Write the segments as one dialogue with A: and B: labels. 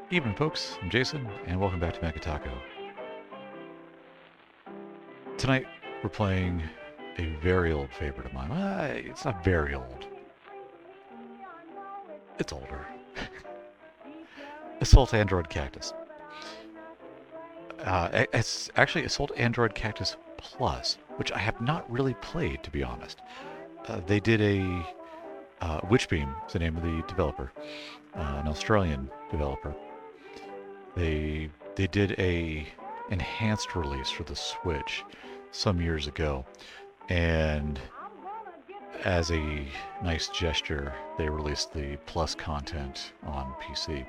A: Evening, folks. I'm Jason, and welcome back to Mecha Taco. Tonight, we're playing a very old favorite of mine. It's not very old. It's older. Assault Android Cactus. It's actually Assault Android Cactus Plus, which I have not really played, to be honest. They did a... Witchbeam is the name of the developer. An Australian developer. They did a enhanced release for the Switch some years ago, and as a nice gesture, they released the Plus content on PC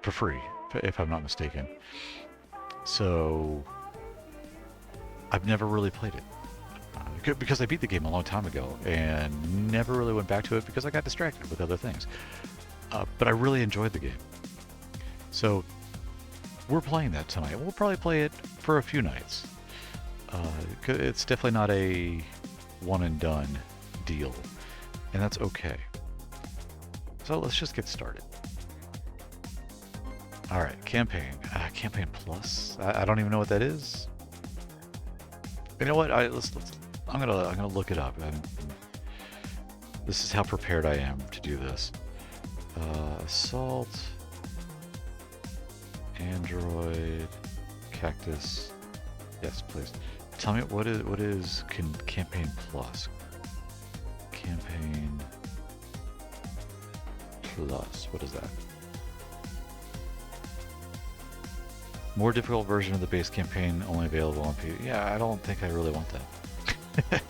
A: for free, if I'm not mistaken. So I've never really played it because I beat the game a long time ago and never really went back to it because I got distracted with other things. But I really enjoyed the game. So we're playing that tonight. We'll probably play it for a few nights. It's definitely not a one and done deal, and that's okay. So let's just get started. All right, campaign campaign plus. I don't even know what that is. You know what? I'm gonna look it up. This is how prepared I am to do this. Assault Android Cactus. Yes, please. Tell me what is campaign plus. Campaign plus. What is that? More difficult version of the base campaign, only available on PC. Yeah, I don't think I really want that.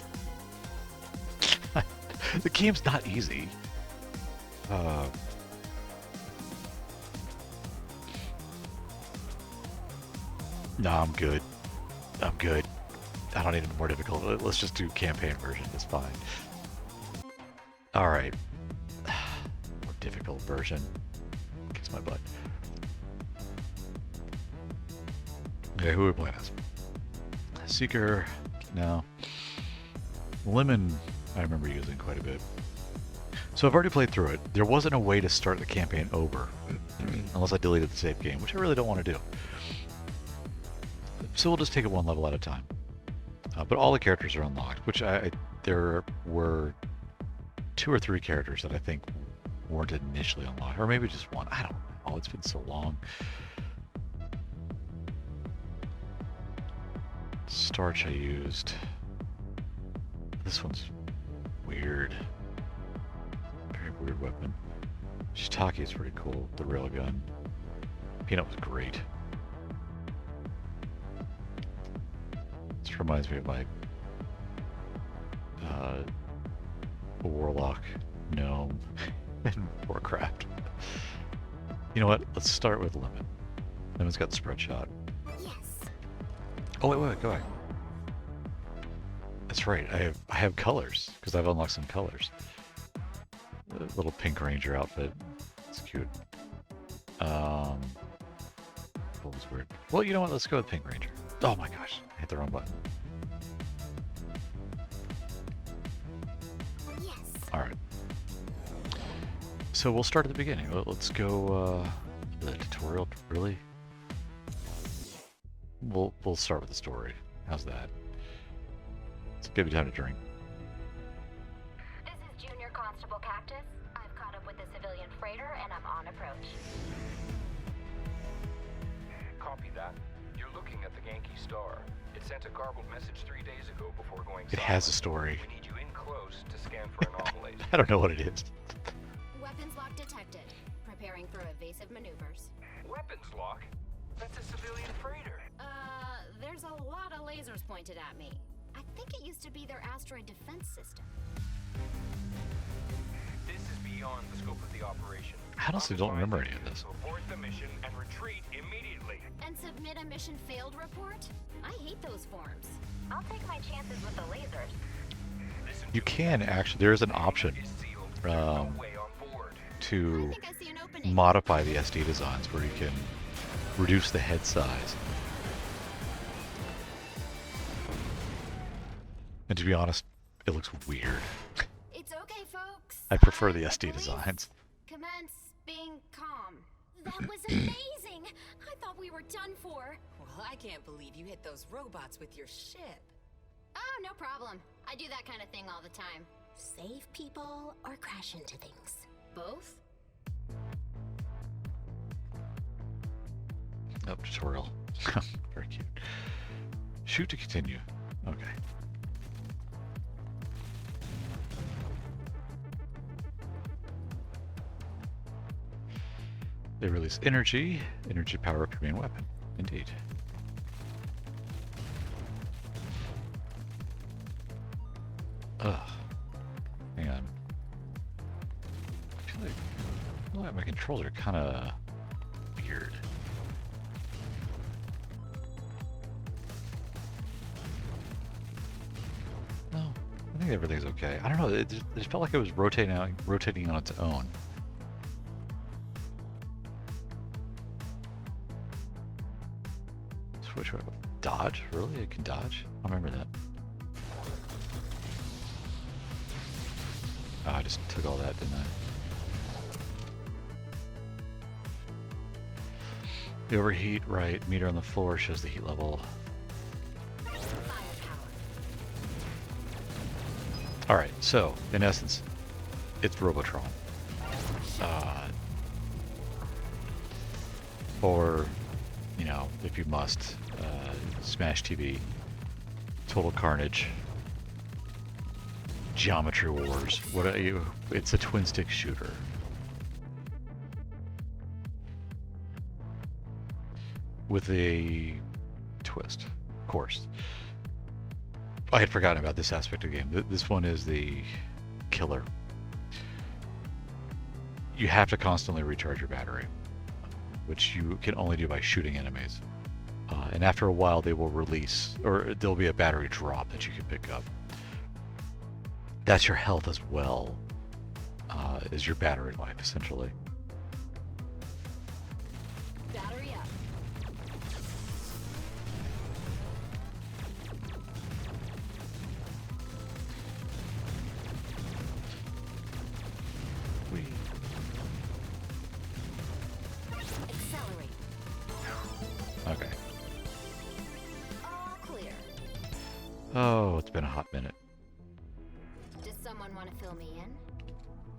A: The game's not easy. No, I'm good. I'm good. I don't need it more difficult. Let's just do campaign version. It's fine. All right. More difficult version. Kiss my butt. Okay, who are we playing as? Seeker. No. Lemon, I remember using quite a bit. So I've already played through it. There wasn't a way to start the campaign over, unless I deleted the save game, which I really don't want to do. So we'll just take it one level at a time. But all the characters are unlocked, which there were 2 or 3 characters that I think weren't initially unlocked, or maybe just one. I don't know. It's been so long. Starch I used. This one's weird. Very weird weapon. Shiitake is pretty cool. The railgun. Peanut was great. This reminds me of my a warlock gnome in Warcraft. You know what? Let's start with Lemon. Lemon's got the spread shot.
B: Yes.
A: Oh wait, go back. That's right. I have colors because I've unlocked some colors. The little pink ranger outfit. It's cute. What was weird? Well, you know what? Let's go with pink ranger. Oh my gosh, I hit the wrong button.
B: Yes.
A: All right. So we'll start at the beginning. Let's go. The tutorial, really? We'll start with the story. How's that? Let's give you time to drink.
B: This is Junior Constable Cactus. I've caught up with the civilian freighter and I'm on approach.
C: Copy that. You're looking at the Yankee Star. It sent a garbled message 3 days ago before going
A: It has a story.
C: We need you in close to scan for anomalies.
A: I don't know what it is.
B: Weapons lock detected. Preparing for evasive maneuvers.
C: Weapons lock? That's a civilian freighter.
B: There's a lot of lasers pointed at me. I think it used to be their asteroid defense system.
C: This is beyond the scope of the operation.
A: I honestly don't remember any of this.
C: Abort the mission and retreat immediately.
B: And submit a mission failed report? I hate those forms. I'll take my chances with the lasers.
C: Listen
A: You
C: to
A: can actually, there is an option
C: is sealed. There's no way on board.
A: to
B: I think I see an opening.
A: modify the SD designs where you can reduce the head size. And to be honest, it looks weird.
B: It's okay, folks.
A: I prefer the SD
B: Police,
A: designs.
B: Commence being calm.
D: That was amazing! I thought we were done for. Well, I can't believe you hit those robots with your ship.
B: Oh, no problem. I do that kind of thing all the time.
D: Save people or crash into things?
B: Both?
A: Oh, tutorial. Very cute. Shoot to continue. Okay. They release energy. Energy power up your main weapon. Indeed. Ugh. Hang on. I feel like my controls are kind of weird. No, I think everything's okay. I don't know. It just felt like it was rotating on its own. Switch. Dodge? Really? It can dodge? I remember that. Oh, I just took all that, didn't I? The overheat, right. Meter on the floor shows the heat level. Alright, so, in essence, it's Robotron. Or, you know, if you must, Smash TV, Total Carnage, Geometry Wars. What are you? It's a twin stick shooter. With a twist, of course. I had forgotten about this aspect of the game. This one is the killer. You have to constantly recharge your battery, which you can only do by shooting enemies. And after a while, they will release, or there'll be a battery drop that you can pick up. That's your health as well, is your battery life, essentially.
B: Battery up. Accelerate.
A: Okay.
B: All clear.
A: Oh, it's been a hot minute.
B: Does someone want to fill me in?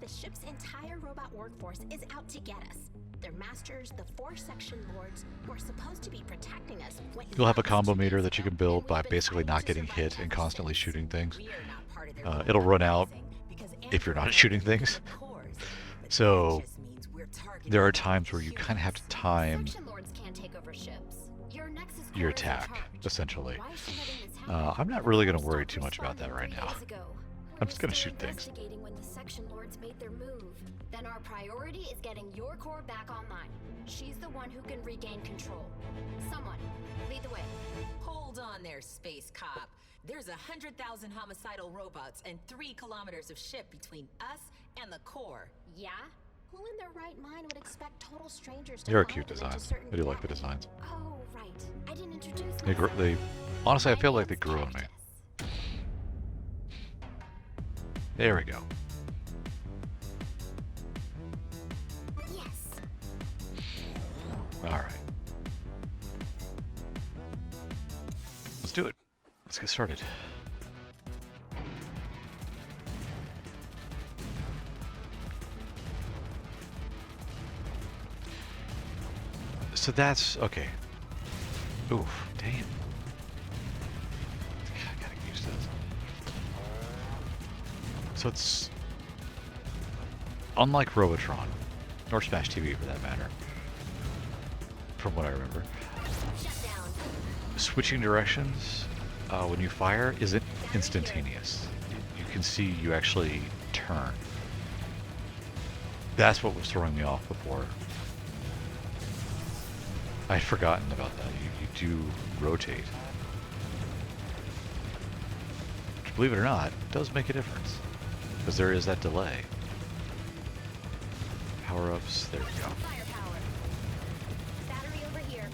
D: The ship's entire robot workforce is out to get us. Their masters, the 4 section lords, were supposed to be protecting us.
A: You'll have a combo meter that you can build by basically not getting hit and constantly shooting things. It'll run out if you're not shooting things. So there are times where you kind of have to time
B: Section lords can't take over ships. Your Nexus
A: your
B: core is in
A: attack,
B: charge.
A: essentially.
B: Why is she letting this happen?
A: I'm not really going to worry too much about that right now.
B: Days ago.
A: I'm just going to
B: Still
A: shoot things.
B: investigating when the section lords made their move. Then our priority is getting your core back online. She's the one who can regain control. Someone, lead the way.
E: Hold on there, space cop. There's 100,000 homicidal robots and 3 kilometers of ship between us and the core.
B: Yeah?
D: Who in their right mind would expect total strangers to
A: They're
D: follow
A: cute
D: them into
A: designs.
D: certain
A: I do like the
D: depths?
A: designs.
B: Oh, right. I didn't introduce
A: They honestly, I feel like they grew on me.
B: Cactus.
A: There we go.
B: Yes.
A: All right. Let's do it. Let's get started. So that's okay. Oof, damn. I gotta get used to this. So it's unlike Robotron, or Smash TV for that matter, from what I remember.
B: Shut down.
A: Switching directions when you fire isn't instantaneous. You can see you actually turn. That's what was throwing me off before. I had forgotten about that. You do rotate. Which, believe it or not, does make a difference. Because there is that delay. Power-ups, there we go.
B: Firepower. Battery over here.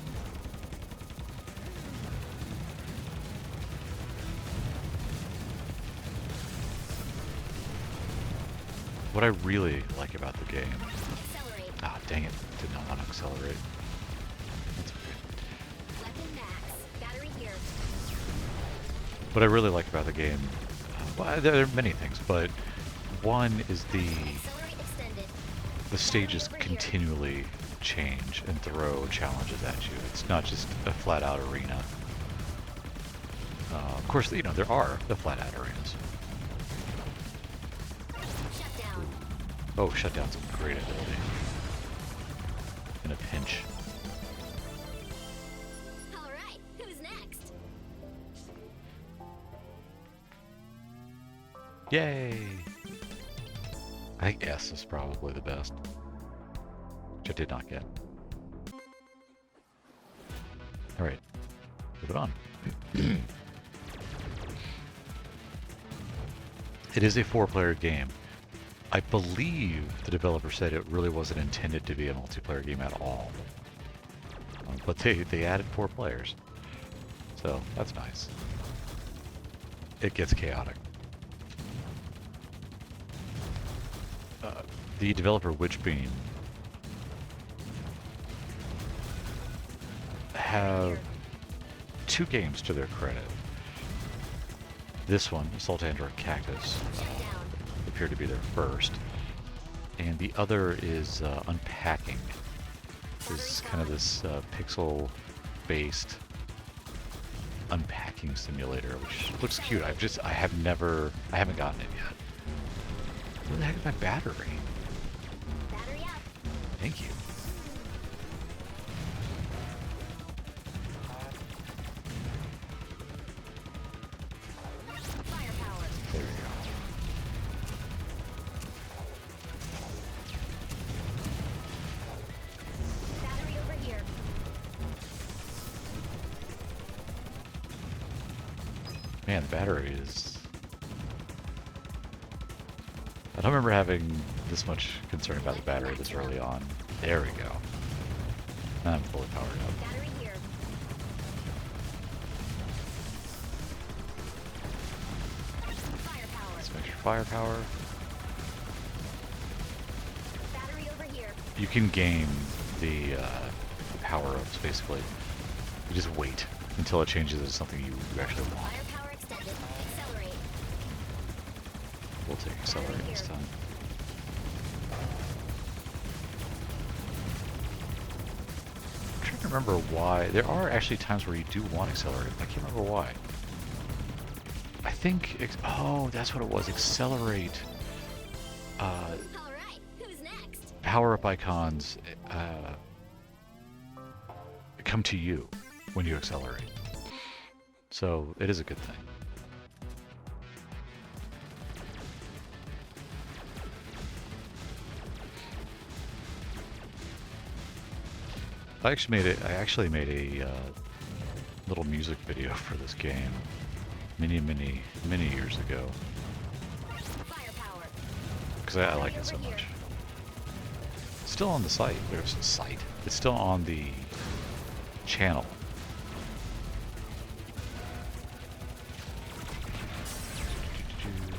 A: what I really like about the game...
B: Accelerate.
A: Ah, dang it. Did not want to accelerate. That's okay.
B: Weapon max. Battery here.
A: What I really like about the game... well, there are many things, but one is
B: Accelerate extended.
A: the stages continually change and throw challenges at you. It's not just a flat-out arena. Of course, you know, there are the flat-out arenas.
B: Shut down.
A: Oh, Shutdown's a great ability. In a pinch.
B: All right. Who's next?
A: Yay! I think S is probably the best. Which I did not get. Alright. Moving on. It is a 4-player game. I believe the developer said it really wasn't intended to be a multiplayer game at all. But they added 4 players. So, that's nice. It gets chaotic. The developer Witchbeam have 2 games to their credit. This one, Assault Android Cactus,
B: Shut down.
A: appeared to be their first. And the other is Unpacking. This is kind of this pixel-based unpacking simulator, which looks cute. I haven't gotten it yet. Where the heck is my battery?
B: Battery up.
A: Thank you.
B: Firepower.
A: There we go.
B: Battery over here.
A: Man, the battery is... I don't remember having this much concern about the battery this early on. There we go. Now I'm fully powered up.
B: Battery here. Firepower.
A: Let's make sure firepower.
B: Battery over here.
A: You can gain the power-ups, basically. You just wait until it changes into something you actually want.
B: Firepower extended. Accelerate.
A: We'll take accelerate this time. I'm trying to remember why. There are actually times where you do want accelerate. I can't remember why. I think... oh, that's what it was. Accelerate.
B: All right. Who's next?
A: Power-up icons come to you when you accelerate. So it is a good thing. I actually made a little music video for this game many years ago
B: Firepower.
A: because I like it so much. It's still on the site. There's a site. It's still on the channel.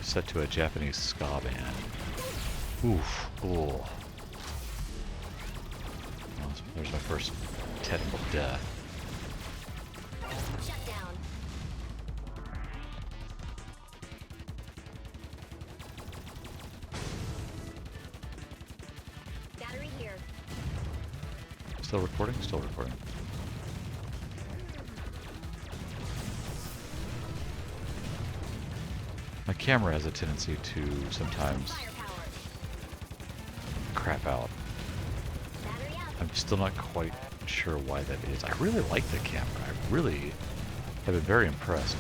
A: Set to a Japanese ska band. Oof. Oh. There's my first technical death.
B: Shut down. Battery here.
A: Still recording? Still recording. My camera has a tendency to sometimes
B: Firepower.
A: crap out.
B: Battery up.
A: I'm still not quite sure why that is. I really like the camera. I really have been very impressed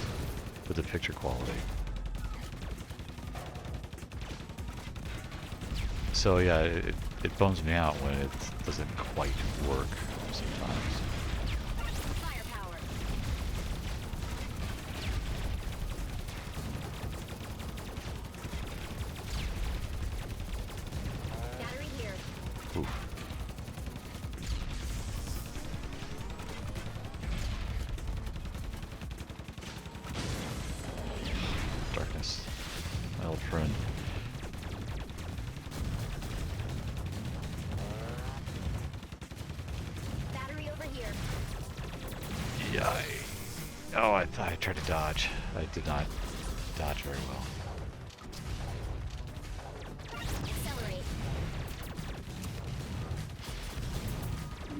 A: with the picture quality. So yeah, it bums me out when it doesn't quite work sometimes.
B: Firepower. Battery here.
A: Oof. Darkness, my old friend. Oh, I thought I tried to dodge. I did not dodge very well.
B: Accelerate.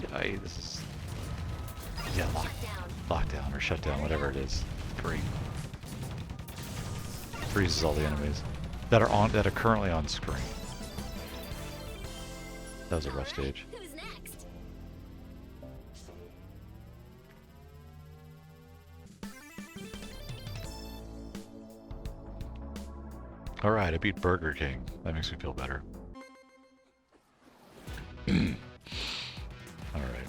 A: Yeah, this is... Yeah,
B: Down.
A: lockdown or shutdown, whatever it is. Great. Freezes all the enemies that are currently on screen. That was a rough stage.
B: Who's next?
A: All right, I beat Burger King. That makes me feel better. All right.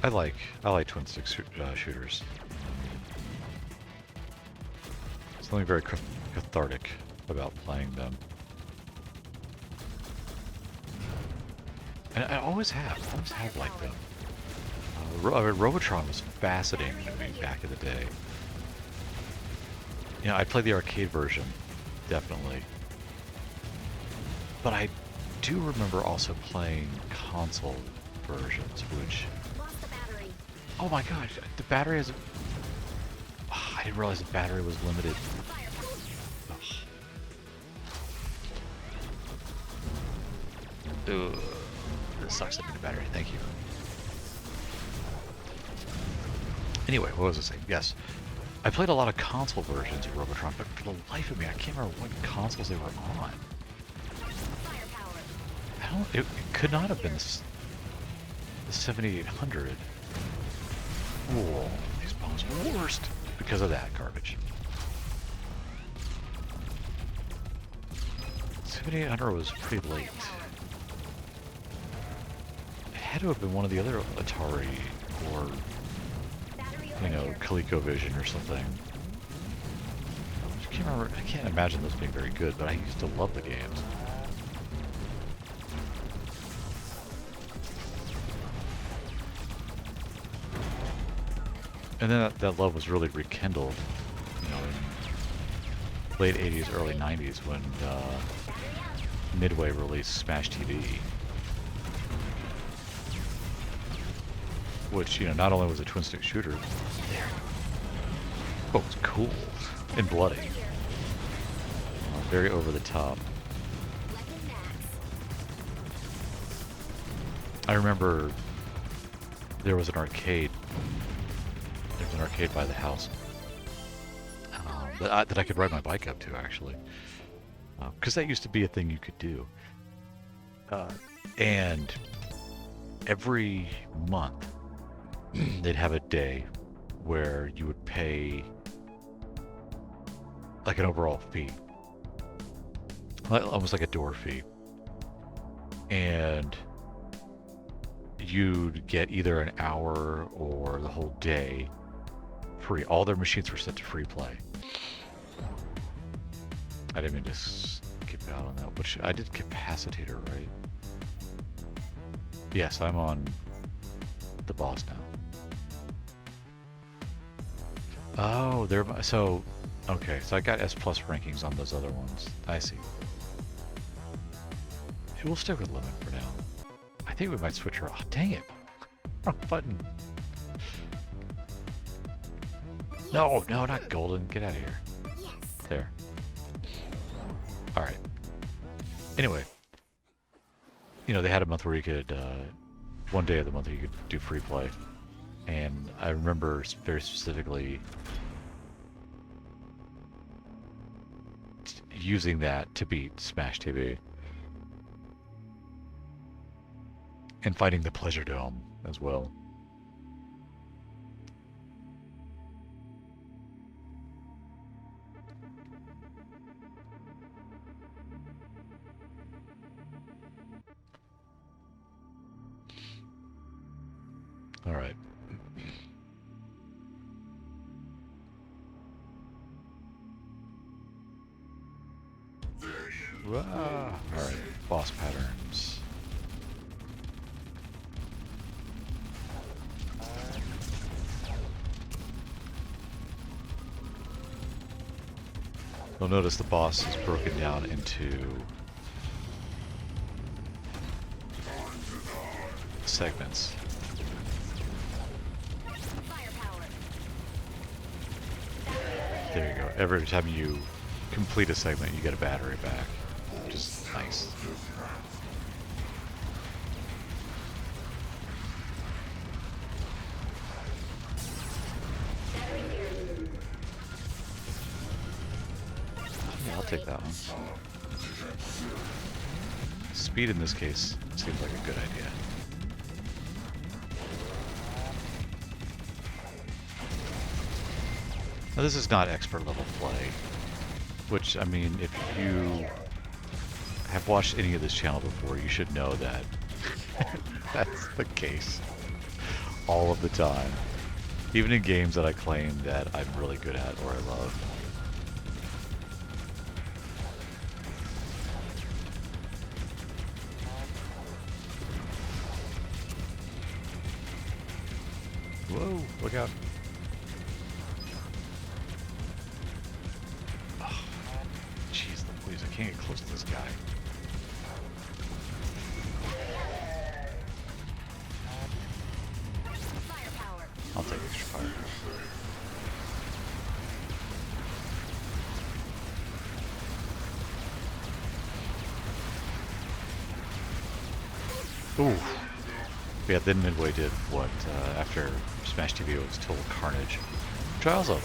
A: I like twin stick shooters. Something very cathartic about playing them. And I always have liked them. Robotron was fascinating to me back in the day. You know, I played the arcade version, definitely. But I do remember also playing console versions, which...
B: Lost the battery.
A: Oh my gosh, the battery has... Oh, I didn't realize the battery was limited.
B: Fire.
A: Ugh. This sucks, limited battery, thank you. Anyway, what was I saying? Yes, I played a lot of console versions of Robotron, but for the life of me, I can't remember what consoles they were on.
B: Firepower.
A: It could not have been the 7800. Whoa, these bombs are worst because of that garbage. 7800 was pretty late. It had to have been one of the other Atari or, you know, ColecoVision or something. I can't remember. I can't imagine those being very good, but I used to love the games. And then that love was really rekindled, you know, in late 80s, early 90s when Midway released Smash TV. Which, you know, not only was a twin-stick shooter, but was cool and bloody. Very over the top. I remember there was an arcade. There was an arcade by the house that I could ride my bike up to, actually. Because that used to be a thing you could do. And every month, they'd have a day where you would pay like an overall fee, almost like a door fee, and you'd get either an hour or the whole day free. All their machines were set to free play. I didn't mean to skip out on that, which I did Capacitator, right? Yes, I'm on the boss now. Oh, okay, so I got S+ rankings on those other ones. I see. We'll stick with Lemon for now. I think we might switch her. Oh, dang it. Wrong button. No, not golden. Get out of here.
B: Yes.
A: There. Alright. Anyway. You know, they had a month where you could, one day of the month you could do free play. And I remember very specifically using that to beat Smash TV. And fighting the Pleasure Dome as well. All right. All right, boss patterns. You'll notice the boss is broken down into segments.
B: Firepower.
A: There you go. Every time you complete a segment, you get a battery back, which is nice. Yeah, I'll take that one. Speed in this case seems like a good idea. Now this is not expert level play, which, I mean, if you have watched any of this channel before, you should know that that's the case all of the time. Even in games that I claim that I'm really good at or I love. Whoa, look out. Oh, jeez Louise, I can't get close to this guy.
B: Firepower.
A: I'll take extra fire. Ooh. Yeah, then Midway did what, after Smash TV was Total Carnage, which I also liked.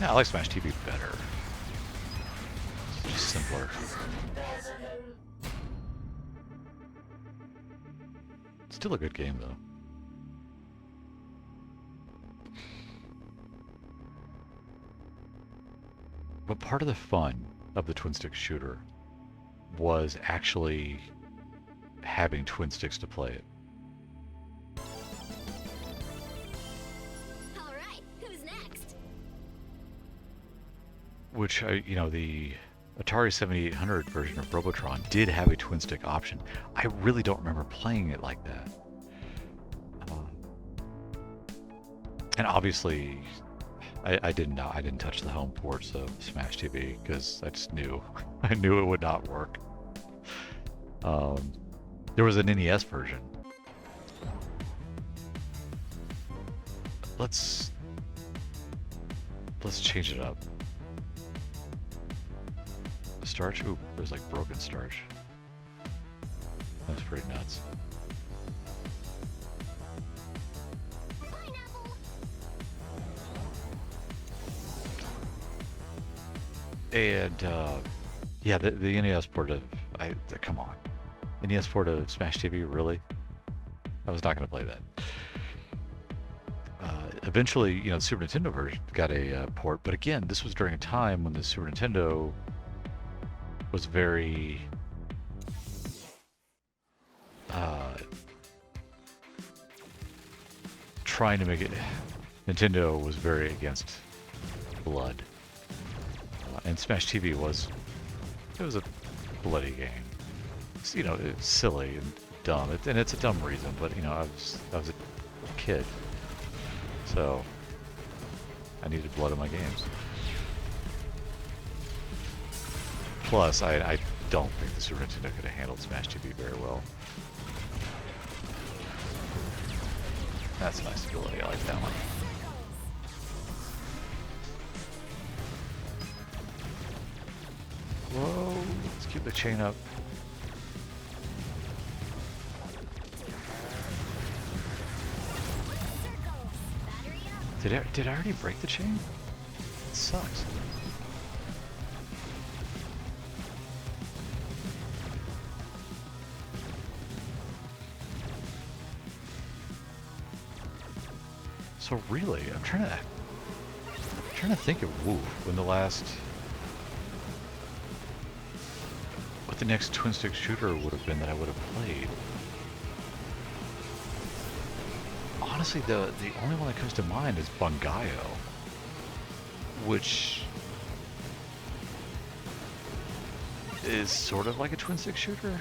A: Yeah, I like Smash TV better. It's just simpler. Still a good game, though. But part of the fun of the twin-stick shooter was actually having twin sticks to play it.
B: All right, who's next?
A: Which, you know, the Atari 7800 version of Robotron did have a twin stick option. I really don't remember playing it like that. And obviously, I didn't touch the home ports of Smash TV because I just knew I knew it would not work. There was an NES version. Let's change it up. Starch? Ooh, there's like broken starch. That's pretty nuts.
B: Pineapple.
A: And yeah, the NES port of come on, NES port of Smash TV, really? I was not going to play that. Eventually, you know, the Super Nintendo version got a port, but again, this was during a time when the Super Nintendo was very trying to make it. Nintendo was very against blood, and Smash TV was a bloody game. It's, you know, it's silly and dumb, and it's a dumb reason, but you know, I was a kid, so I needed blood in my games. Plus, I don't think the Super Nintendo could have handled Smash TV very well. That's a nice ability, I like that one. Whoa, let's keep the chain up. Did I already break the chain? It sucks. So really, I'm trying to think of when the last, what the next twin stick shooter would have been that I would have played. Honestly, the only one that comes to mind is Bangayo, which is sort of like a twin stick shooter.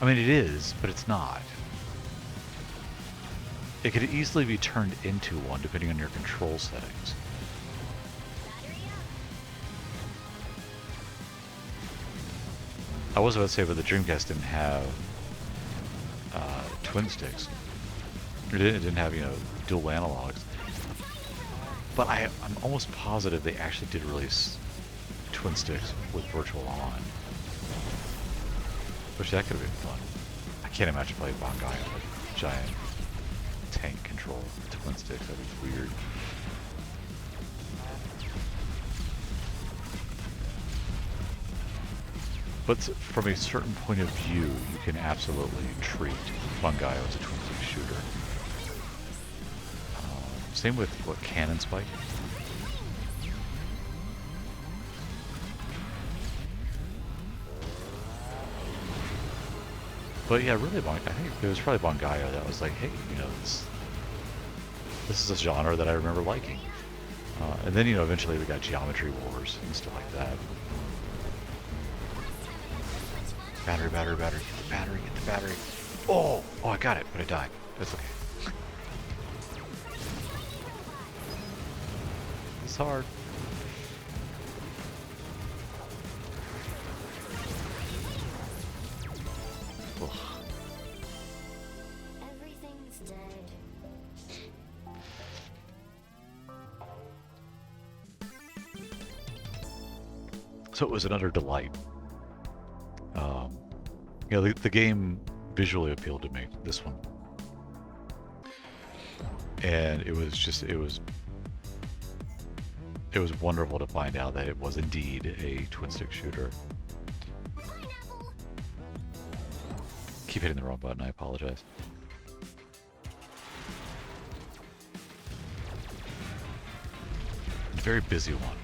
A: I mean, it is, but it's not. It could easily be turned into one depending on your control settings. I was about to say, but the Dreamcast didn't have twin sticks. It didn't have, you know, dual analogs. But I'm almost positive they actually did release twin sticks with virtual on. Which that could have been fun. I can't imagine playing Bangai on a giant tank control with twin sticks. That'd be weird. But from a certain point of view, you can absolutely treat Fungi as a twin stick shooter. Same with, what, Cannon Spike? But yeah, really, I think it was probably Bangayo that was like, hey, you know, this is a genre that I remember liking. And then, you know, eventually we got Geometry Wars and stuff like that. Battery, battery, battery, get the battery, get the battery. Oh, I got it, but I died. That's okay. It's hard. Ugh.
B: Everything's dead.
A: So it was another delight. You know, the game visually appealed to me, this one. And it was wonderful to find out that it was indeed a twin stick shooter. Keep hitting the wrong button, I apologize. A very busy one.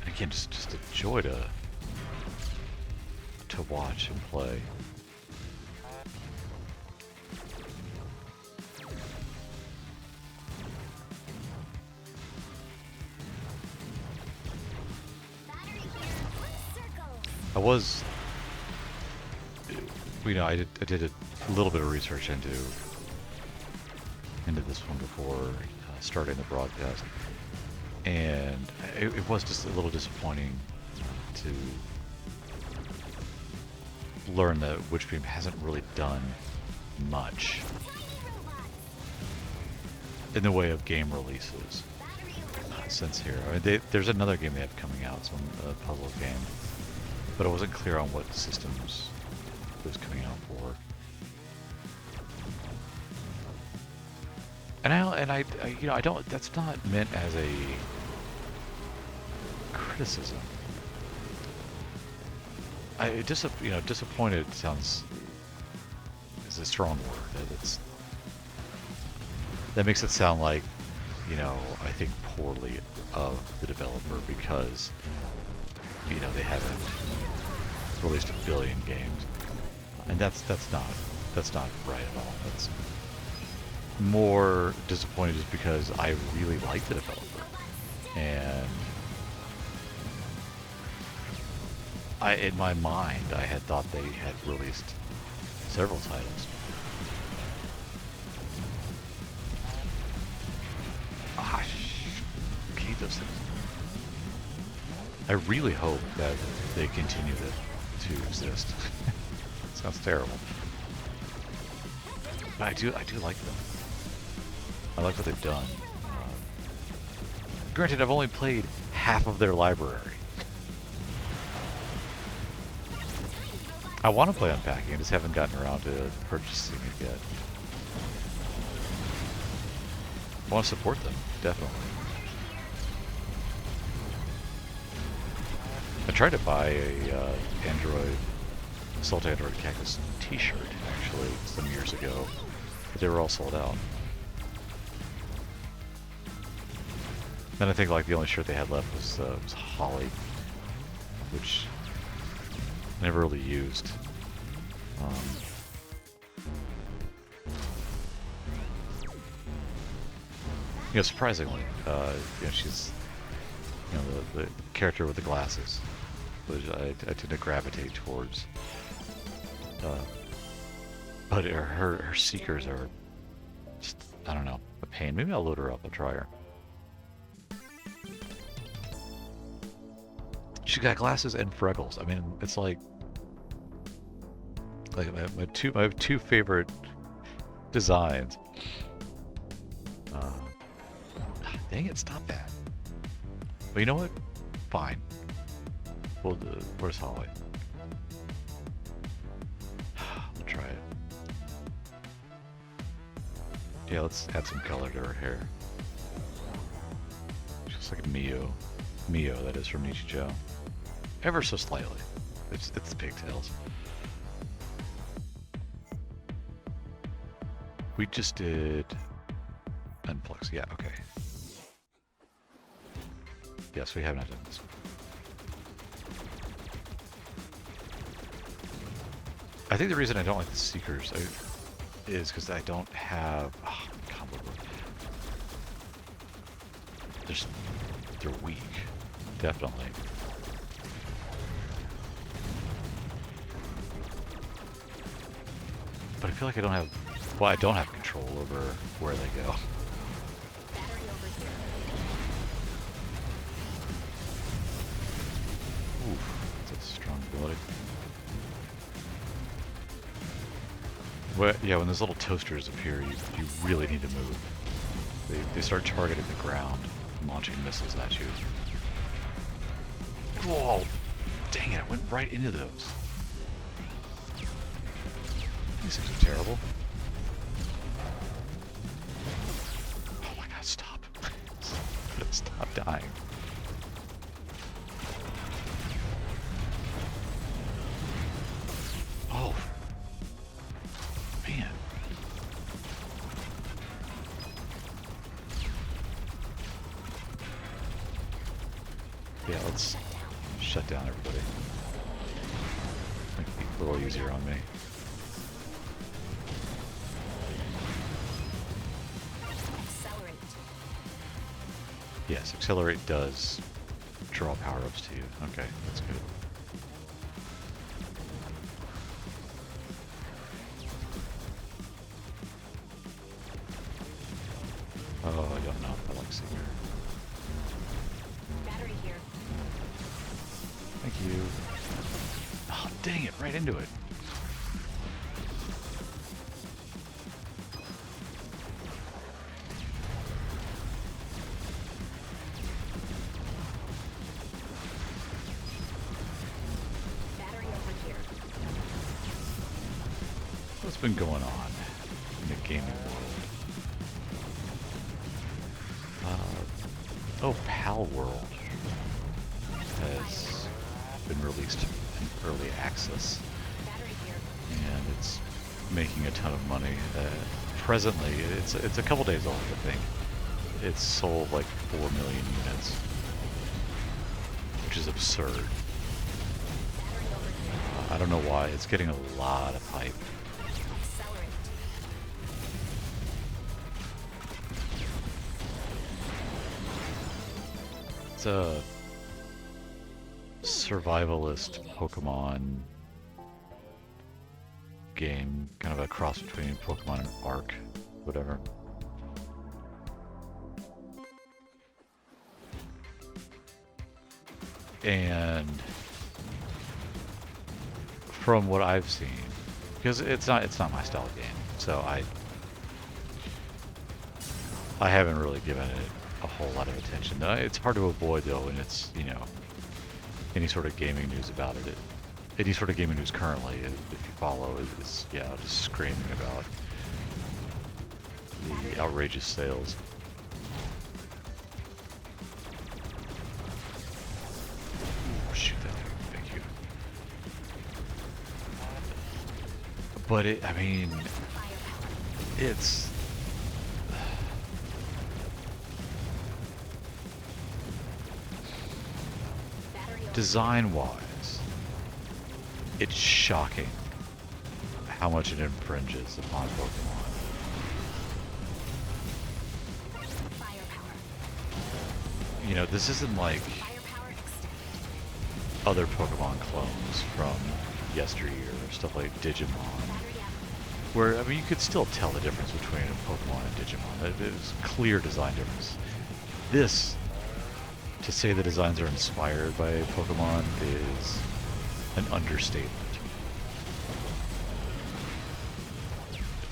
A: And again, just a joy to watch and play. I was, you know, I did a little bit of research into this one before starting the broadcast, and it was just a little disappointing to learn that Witchbeam hasn't really done much in the way of game releases since here. I mean, there's another game they have coming out, some puzzle game, but I wasn't clear on what systems it was coming out for. And I you know, I don't. That's not meant as a criticism. You know, disappointed sounds is a strong word. That makes it sound like, you know, I think poorly of the developer because, you know, they haven't released a billion games, and that's not right at all. That's more disappointed just because I really like the developer, and in my mind, I had thought they had released several titles. Hate those things. I really hope that they continue to exist. Sounds terrible, but I do like them. I like what they've done. Granted, I've only played half of their library. I want to play Unpacking, I just haven't gotten around to purchasing it yet. I want to support them, definitely. I tried to buy a Assault Android Cactus t-shirt, actually, some years ago, but they were all sold out. Then I think like the only shirt they had left was Holly, which I never really used. You know, surprisingly, you know, she's, you know, the character with the glasses, which I tend to gravitate towards. But her seekers are just, I don't know, a pain. Maybe I'll load her up. I'll try her. She's got glasses and freckles. I mean, it's like, Like my two favorite designs. Dang it! Stop that. But you know what? Fine. We'll do. Where's Holly? We'll try it. Yeah, let's add some color to her hair. She looks like a Mio. Mio, that is, from Nichijou. Ever so slightly. It's the pigtails. We just did Unplugs. Yeah, okay. Yes, we have not done this one. I think the reason I don't like the Seekers is because I don't have... Oh, combo. They're weak. Definitely. But I feel like I don't have... Well, I don't have control over where they go.
B: Battery over here.
A: Oof, that's a strong ability. Well, yeah, when those little toasters appear, you really need to move. They start targeting the ground, launching missiles at you. Whoa! Dang it, I went right into those. These things are terrible. Oh my god, stop. Stop dying. Oh. Man. Yeah, let's shut down everybody. Make it a little easier on me.
B: Accelerate.
A: Yes, accelerate does draw power-ups to you. Okay, that's good. Oh, I don't know if I like Seeker.
B: Battery here.
A: Thank you. Oh, dang it, right into it.
B: Battery over here.
A: What's been going on in the gaming world? Oh, Pal World has been released in early access,
B: Battery here.
A: and it's making a ton of money. Presently, it's a couple days old, I think. It's sold like 4 million units, which is absurd.
B: Battery over here.
A: I don't know why. It's getting a lot of hype.
B: Accelerate.
A: It's a survivalist Pokemon game, kind of a cross between Pokemon and Ark, whatever. And from what I've seen, because it's not my style of game, so I haven't really given it a whole lot of attention. It's hard to avoid though, and it's, you know, any sort of gaming news about it. Any sort of gaming news currently, if you follow, is yeah, just screaming about the outrageous sales. Ooh, shoot that thing! Thank you. But I mean, it's. Design-wise, it's shocking how much it infringes upon Pokemon.
B: Firepower.
A: You know, this isn't like
B: Firepower extended.
A: other Pokemon clones from yesteryear, or stuff like Digimon,
B: Battery up.
A: where, I mean, you could still tell the difference between a Pokemon and Digimon. There's clear design difference. This, to say the designs are inspired by Pokemon, is an understatement.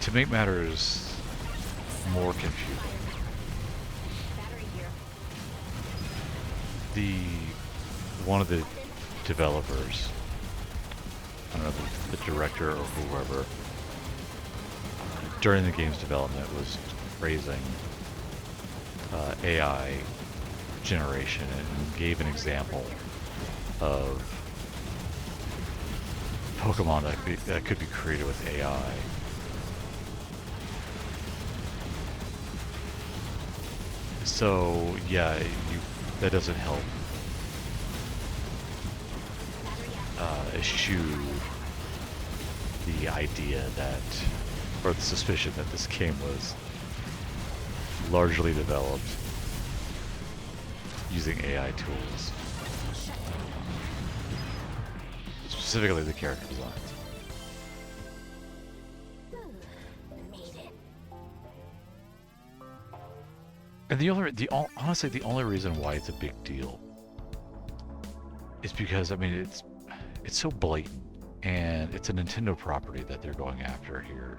A: To make matters more confusing,
D: Battery here.
A: one of the developers, I don't know, the director or whoever, during the game's development was praising AI generation and gave an example of Pokemon that could be created with AI. So yeah, that doesn't help eschew the idea that, or the suspicion that this game was largely developed using AI tools, specifically the character designs.
D: Made it.
A: And honestly, the only reason why it's a big deal is because, I mean, it's so blatant, and it's a Nintendo property that they're going after here,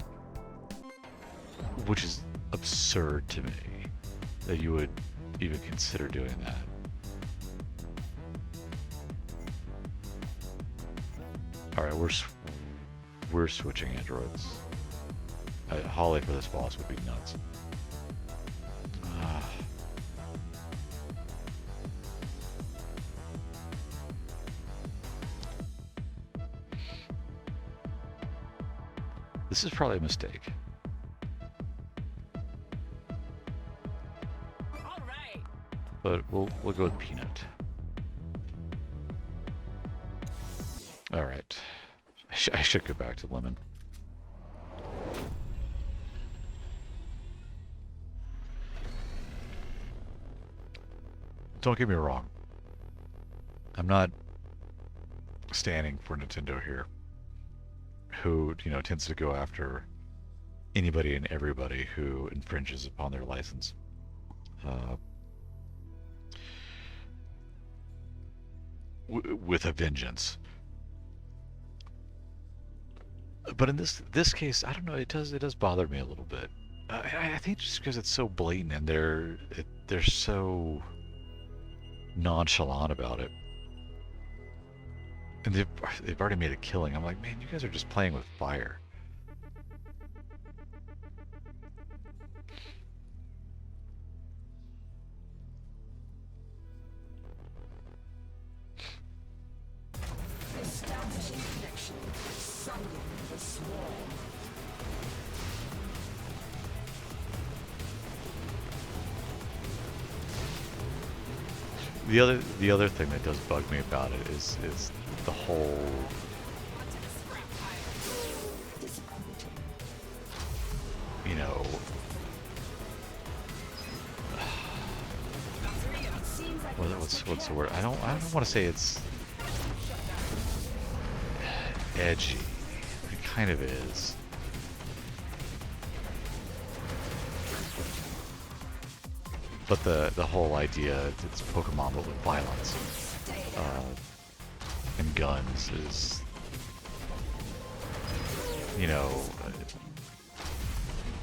A: which is absurd to me that you would even consider doing that. All right, we're switching androids. Holly for this boss would be nuts. This is probably a mistake.
E: All right.
A: But we'll go with Peanut. All right. I should go back to Lemon. Don't get me wrong. I'm not standing for Nintendo here, who, you know, tends to go after anybody and everybody who infringes upon their license. With a vengeance. But in this case, I don't know, it does bother me a little bit. I think just because it's so blatant and they're so nonchalant about it. And they've already made a killing. I'm like, man, you guys are just playing with fire.
F: Establishing connection. Sounding the swarm.
A: The other thing that does bug me about it is the whole you know what's the word? I don't want to say it's edgy. It kind of is. But the whole idea, it's Pokemon but with violence and guns is, you know,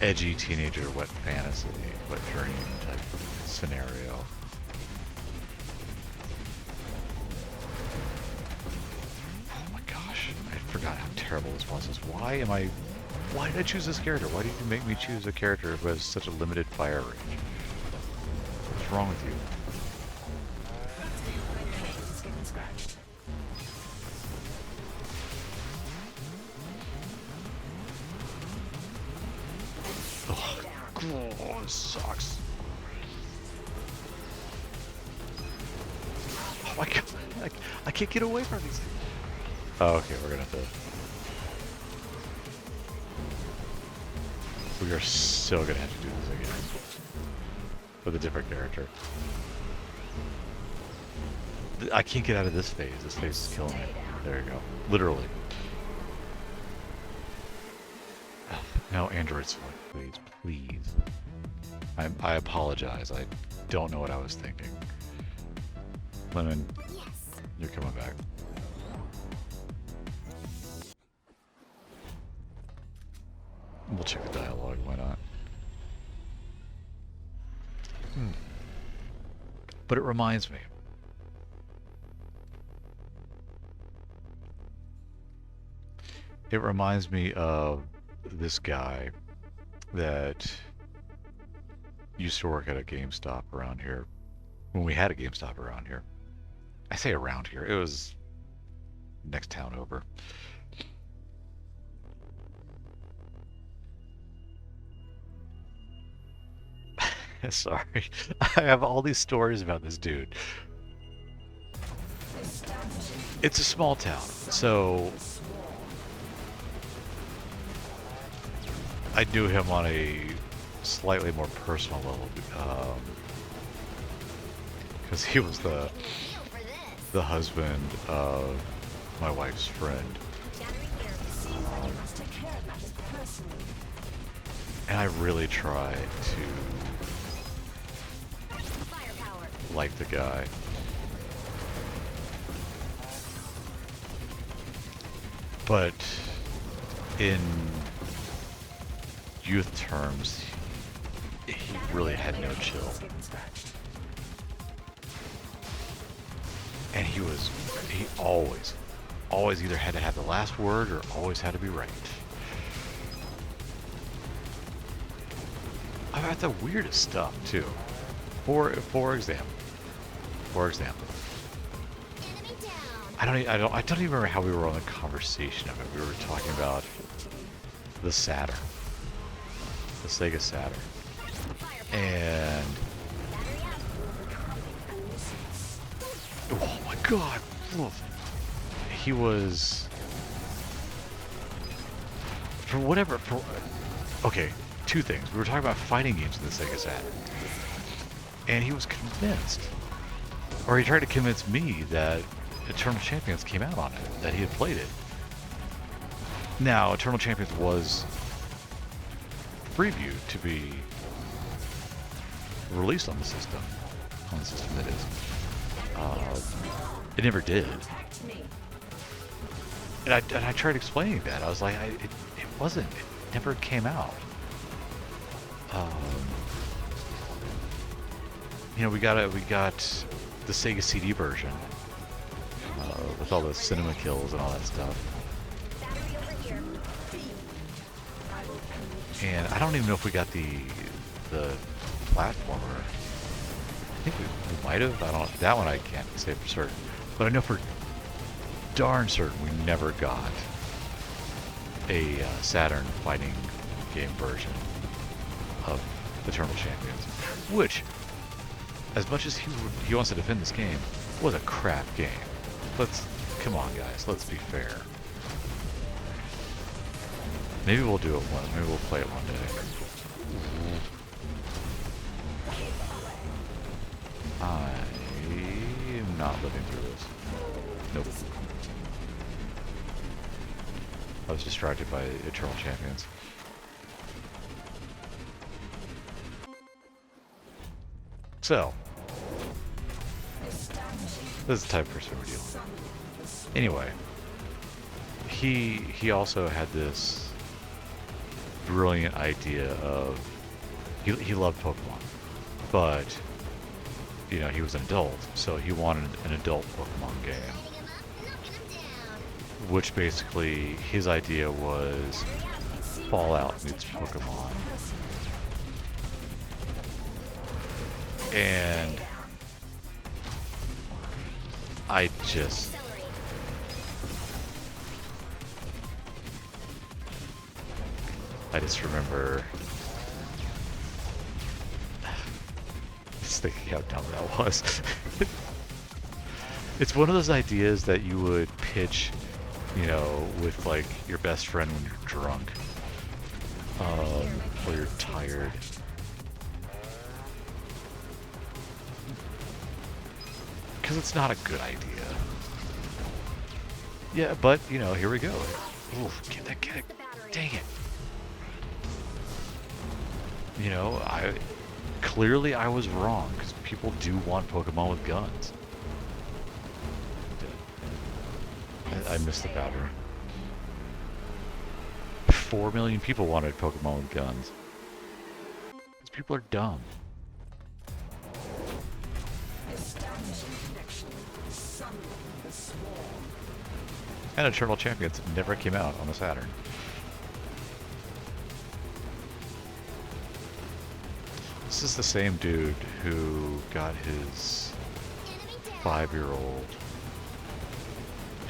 A: edgy teenager wet fantasy, wet dream type of scenario. Oh my gosh, I forgot how terrible this was. Why did I choose this character? Why did you make me choose a character who has such a limited fire range? What's wrong with you?
F: It's getting scratched.
A: Oh, this sucks. Oh my god, I can't get away from these things. Oh, okay, we're gonna have to... We are still gonna have to do this again. With a different character. I can't get out of this phase. This phase is killing me. There you go. Literally. No, androids, please, please. I apologize. I don't know what I was thinking. Lemon,
D: Yes.
A: you're coming back. We'll check the dialogue, why not? But it reminds me. It reminds me of this guy that used to work at a GameStop around here. When we had a GameStop around here. I say around here. It was next town over. Sorry. I have all these stories about this dude. It's a small town, so I knew him on a slightly more personal level, because he was the husband of my wife's friend. And I really tried to like the guy. But in youth terms, he really had no chill. And he always either had to have the last word or always had to be right. I've had the weirdest stuff too. For example, I don't even remember how we were on the conversation of it. We were talking about the Saturn, the Sega Saturn, and oh my God, he was okay. Two things. We were talking about fighting games in the Sega Saturn, and he was convinced, or he tried to convince me that Eternal Champions came out on it, that he had played it. Now, Eternal Champions was previewed to be released on the system that is. It never did. And I tried explaining that. I was like, it never came out. You know, we got the Sega CD version with all the cinema kills and all that stuff. And I don't even know if we got the platformer. I think we might have. I don't. That one I can't say for certain. But I know for darn certain we never got a Saturn fighting game version of Eternal Champions, which, as much as he wants to defend this game, was a crap game. Come on, guys. Let's be fair. Maybe we'll do it one. Maybe we'll play it one day. I am not living through this. Nope. I was distracted by Eternal Champions. So, this is the type of person we're dealing with. Anyway, he also had this brilliant idea of he loved Pokemon, but you know, he was an adult, so he wanted an adult Pokemon game, which basically his idea was Fallout meets Pokemon. And I just remember just thinking how dumb that was. It's one of those ideas that you would pitch, you know, with like your best friend when you're drunk, or you're tired. Because it's not a good idea. Yeah, but, you know, here we go. Oof, get it. Dang it. You know, clearly I was wrong, because people do want Pokemon with guns. I missed the battery. 4 million people wanted Pokemon with guns. These people are dumb.
F: Establishing connection. Summon the swarm.
A: And Eternal Champions never came out on the Saturn. This is the same dude who got his 5-year-old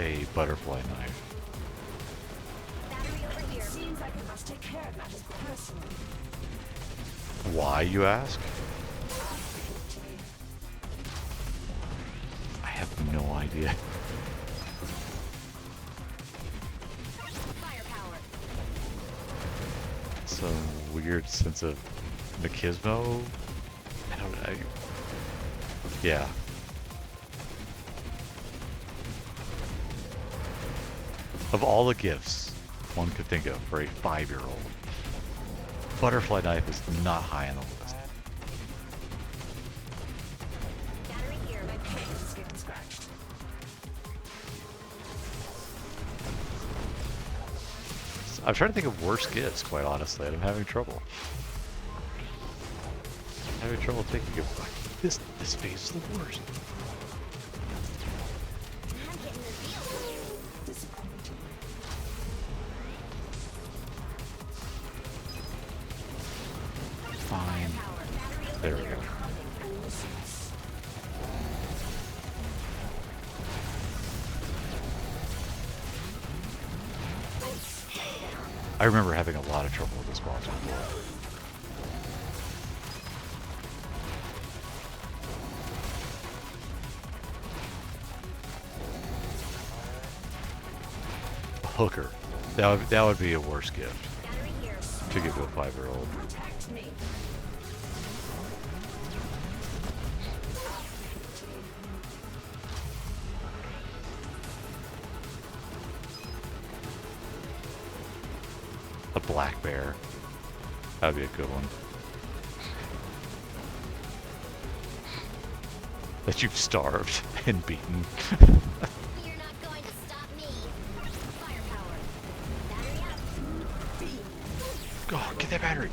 A: a butterfly knife.
B: Battery over here.
F: Seems like I must take care of matters personally.
A: Why, you ask? I have no idea.
B: Firepower.
A: Some weird sense of machismo? I don't know. Yeah. Of all the gifts one could think of for a 5-year-old, butterfly knife is not high on the list.
B: Battery here.
F: My paint is getting scratched.
A: I'm trying to think of worse gifts, quite honestly, and I'm having trouble. Having trouble thinking of this phase is the worst.
B: I'm getting the deal.
F: Disappointing.
A: Fine. There we go. I remember having a lot of trouble with this boss before. A hooker. That would be a worse gift
B: Battery here.
A: to give to a 5-year-old.
F: Protect me.
A: A black bear. That'd be a good one. That you've starved and beaten.
B: You're not going to stop me. Firepower. Battery up.
A: Go, get that battery.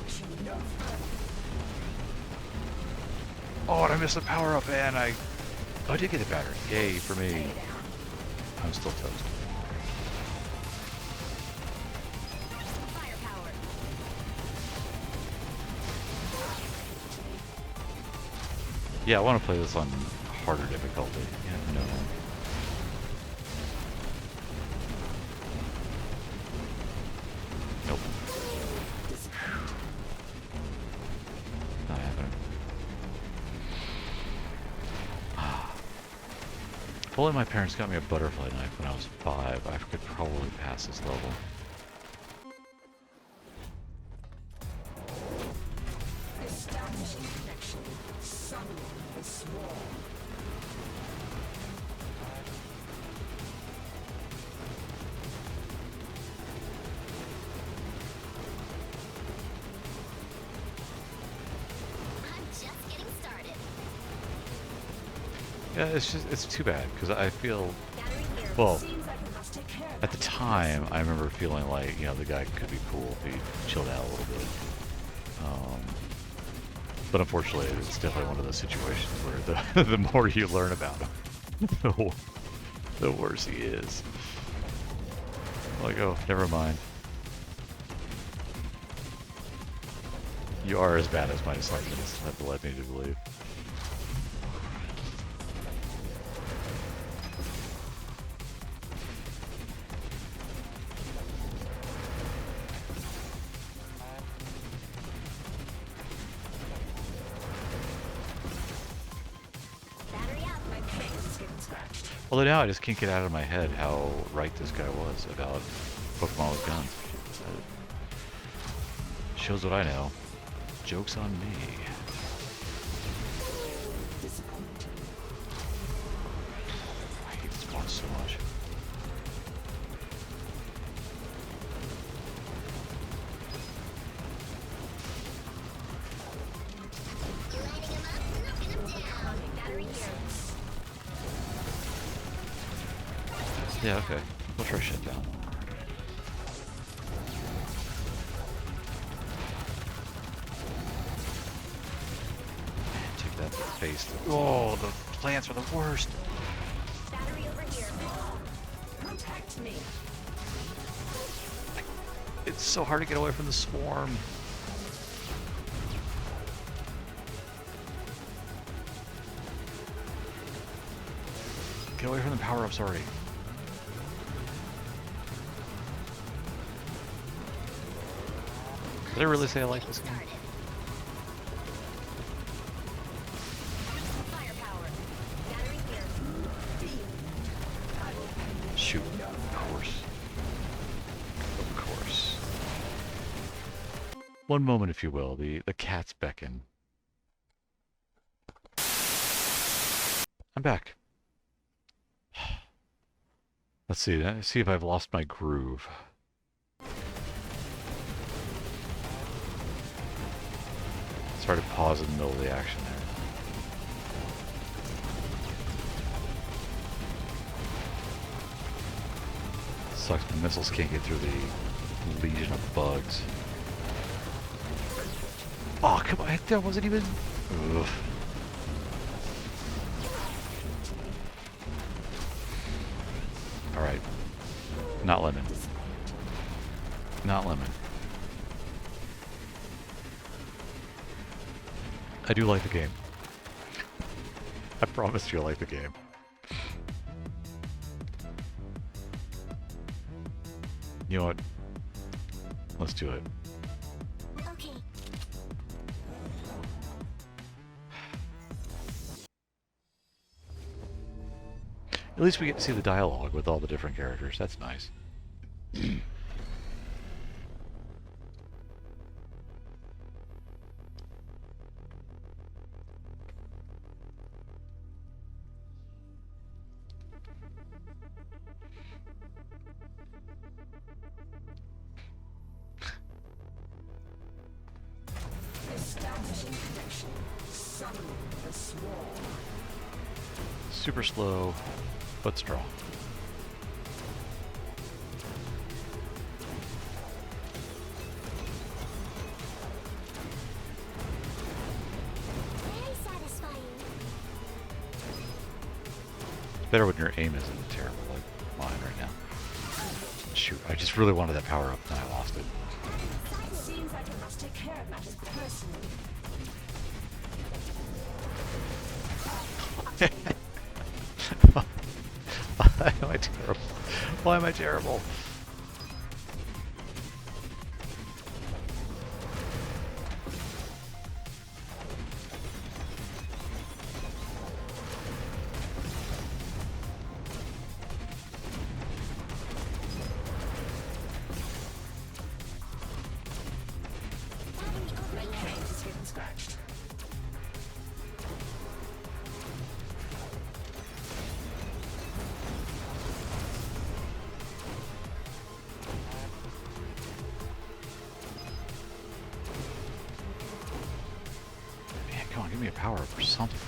A: Oh, and I missed the power up, and oh, I did get the battery. Yay for me. I'm still toast.
B: Firepower.
A: Yeah, I want to play this on harder difficulty. Yeah, no. Nope. Not happening. If only my parents got me a butterfly knife when I was 5, I could probably pass this level.
F: Establishing connection. Summon the swarm.
B: I'm just getting started.
A: Yeah, it's too bad because I feel,
B: Battery here.
A: well,
F: Seems like I must take care of
A: at the time I remember feeling like, the guy could be cool if he chilled out a little bit. But unfortunately, it's definitely one of those situations where the more you learn about him, the worse he is. Like, oh, never mind. You are as bad as my assumptions have led me to believe.
B: Battery up.
F: my paint is getting scratched.
A: Although now I just can't get out of my head how right this guy was about Pokemon with guns. Shows what I know. Joke's on me.
F: Disappointing.
A: I hate this boss so much.
B: Lighting him up, knocking him down. Battery here.
A: Yeah, okay. We'll try shut down. face. Oh, the plants are the worst.
D: Battery over here.
F: Protect me.
A: It's so hard to get away from the swarm. Get away from the power-ups already. Did I really say I like this game?
B: Started. Firepower. Battery here.
A: Shoot. Of course. Of course. One moment, if you will. The cats beckon. I'm back. Let's see. Let's see if I've lost my groove. Started to pause in the middle of the action there. Sucks my missiles can't get through the legion of bugs. Oh, come on. That wasn't even... Ugh. Alright. Not lemon. Not lemon. I do like the game. I promised you I like the game. You know what? Let's do it.
D: Okay.
A: At least we get to see the dialogue with all the different characters. That's nice.
F: Establishing connection. Summon the swarm.
A: Super slow, but strong.
D: Very satisfying.
A: It's better when your aim isn't terrible like mine right now. Shoot, I just really wanted that power up and I lost it.
F: Seems like you must take care of matters personally.
A: Why am I terrible? Why am I terrible?
F: My case is getting scratched.
A: Man, come on, give me a power up or something.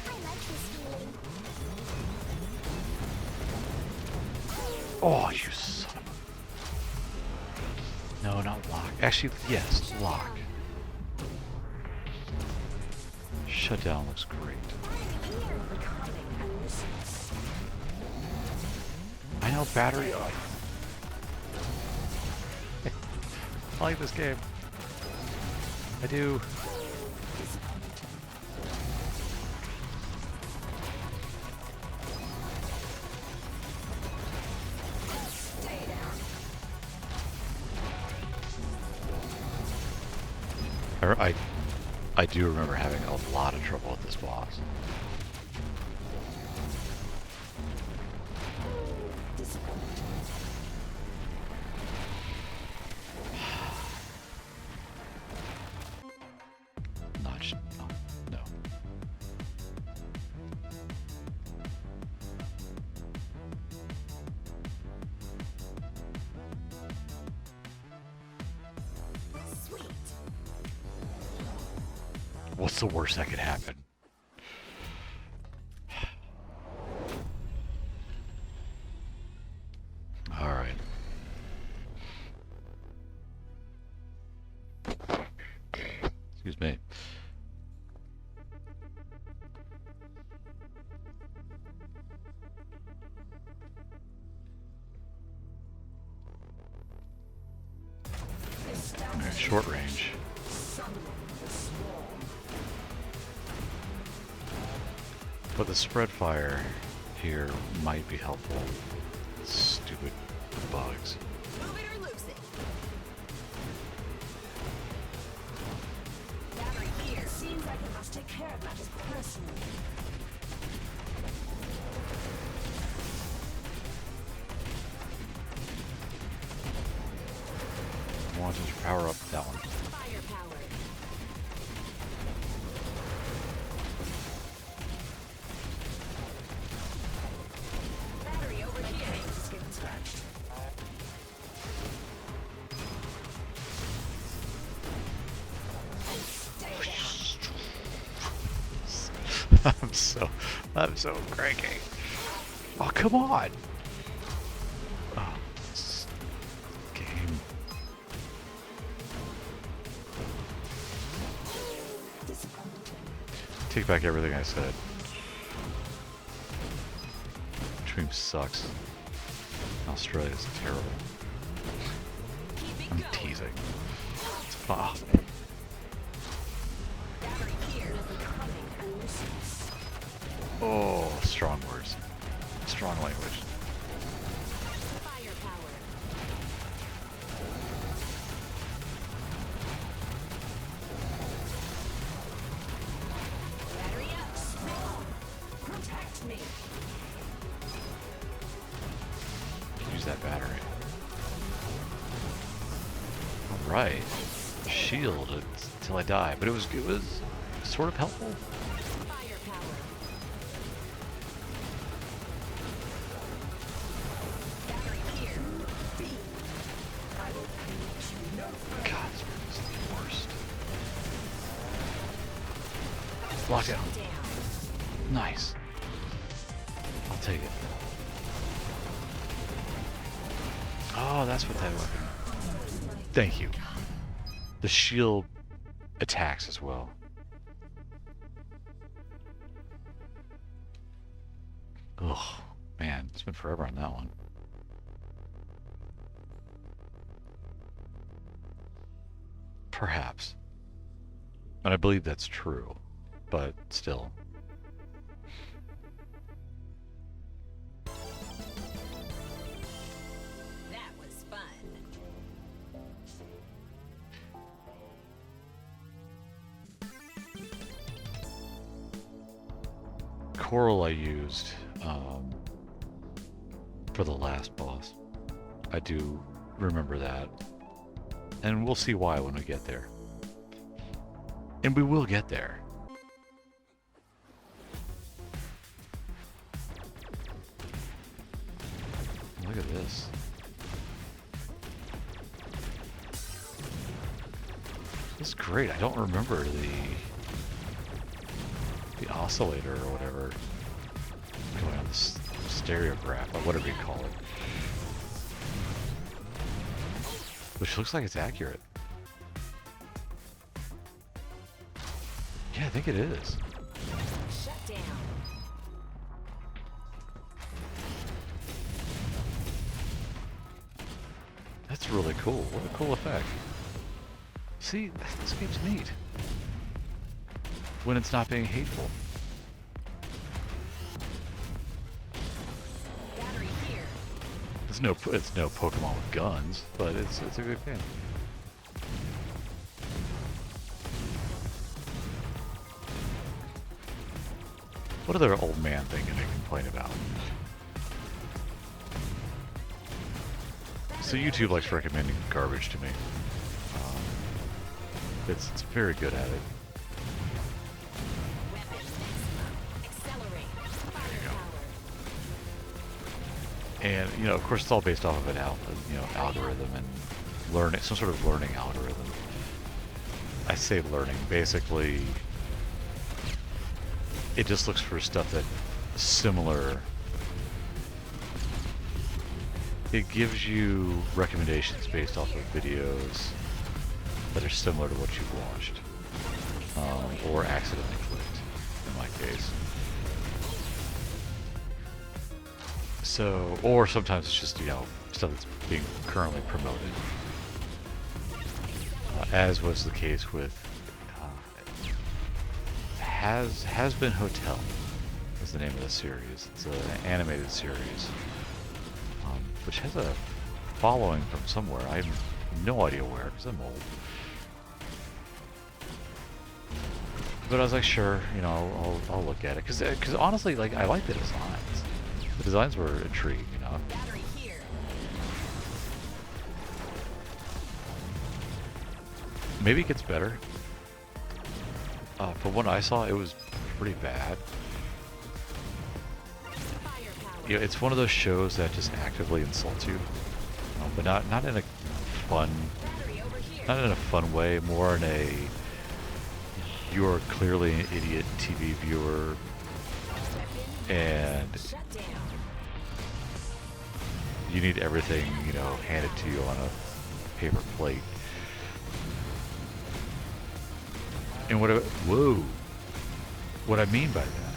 D: I like this feeling.
A: Oh, you son of a... No, not lock. Actually, yes, lock. Shutdown looks great. I know battery up. I like this game. I do. I do remember having a lot of trouble with this boss. Notch. Oh, no.
D: Sweet.
A: What's the worst that could happen? All right. Excuse me. short range. But the spread fire here might be helpful. Stupid bugs.
E: Move it or lose it. Battery here.
F: Seems like I must take care of matters personally.
A: I want to power up that one.
E: Firepower. Battery over here.
F: It's getting scratched.
A: I'm so cranky. Oh, come on. Oh, this game. Take back everything I said. Dream sucks. Australia's terrible.
E: Keep it
A: I'm
E: going.
A: teasing. It's fun.
E: Battery here.
A: Oh, strong words. Strong language.
E: Firepower. Battery up.
F: Protect me.
A: Use that battery. Alright. Shield until I die. But it was sort of helpful.
E: Firepower. Battery here.
A: God, this is the worst. Lockdown.
E: Down.
A: Nice. I'll take it. Oh, that's what that weapon. Thank you. The shield attacks as well. Oh, man, it's been forever on that one. Perhaps. And I believe that's true, but still.
E: That was fun.
A: Coral I used for the last boss. I do remember that. And we'll see why when we get there. And we will get there. Look at this. This is great. I don't remember the oscillator or whatever going on this stereograph or whatever you call it. Which looks like it's accurate. Yeah, I think it is.
E: Shut down.
A: That's really cool. What a cool effect. See, this game's neat. When it's not being hateful.
E: Battery here.
A: It's no Pokemon with guns, but it's a good game. What other old man thing can I complain about? So YouTube likes recommending garbage to me. It's very good at it.
E: Weapon maximum. Accelerate. Firepower.
A: And you know, of course, it's all based off of an algorithm and learning, some sort of learning algorithm. I say learning, basically, it just looks for stuff that is similar. It gives you recommendations based off of videos that are similar to what you've watched, or accidentally clicked, in my case. So, or sometimes it's just, you know, stuff that's being currently promoted. as was the case with Has Been Hotel is the name of the series. It's an animated series, which has a following from somewhere. I have no idea where, because I'm old. But I was like, sure, you know, I'll look at it, because honestly, like, I like the designs. The designs were intriguing, you know.
E: Battery here.
A: Maybe it gets better. From what I saw, it was pretty bad.
E: Firepower.
A: You know, it's one of those shows that just actively insults you, but not in a fun,
E: Battery over here.
A: not in a fun way. More in a you're clearly an idiot TV viewer, and
E: Shut down.
A: you need everything, you know, handed to you on a paper plate. And what I mean by that,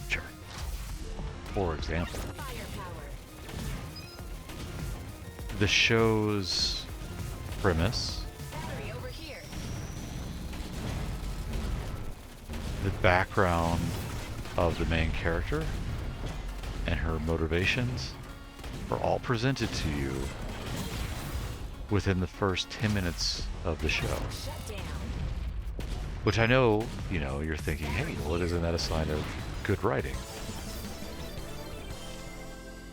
A: sure. For example,
E: Firepower.
A: the show's premise,
E: Battery over here.
A: the background of the main character, and her motivations are all presented to you within the first 10 minutes of the show.
E: Shut down.
A: Which I know, you know, you're thinking, hey, well, isn't that a sign of good writing?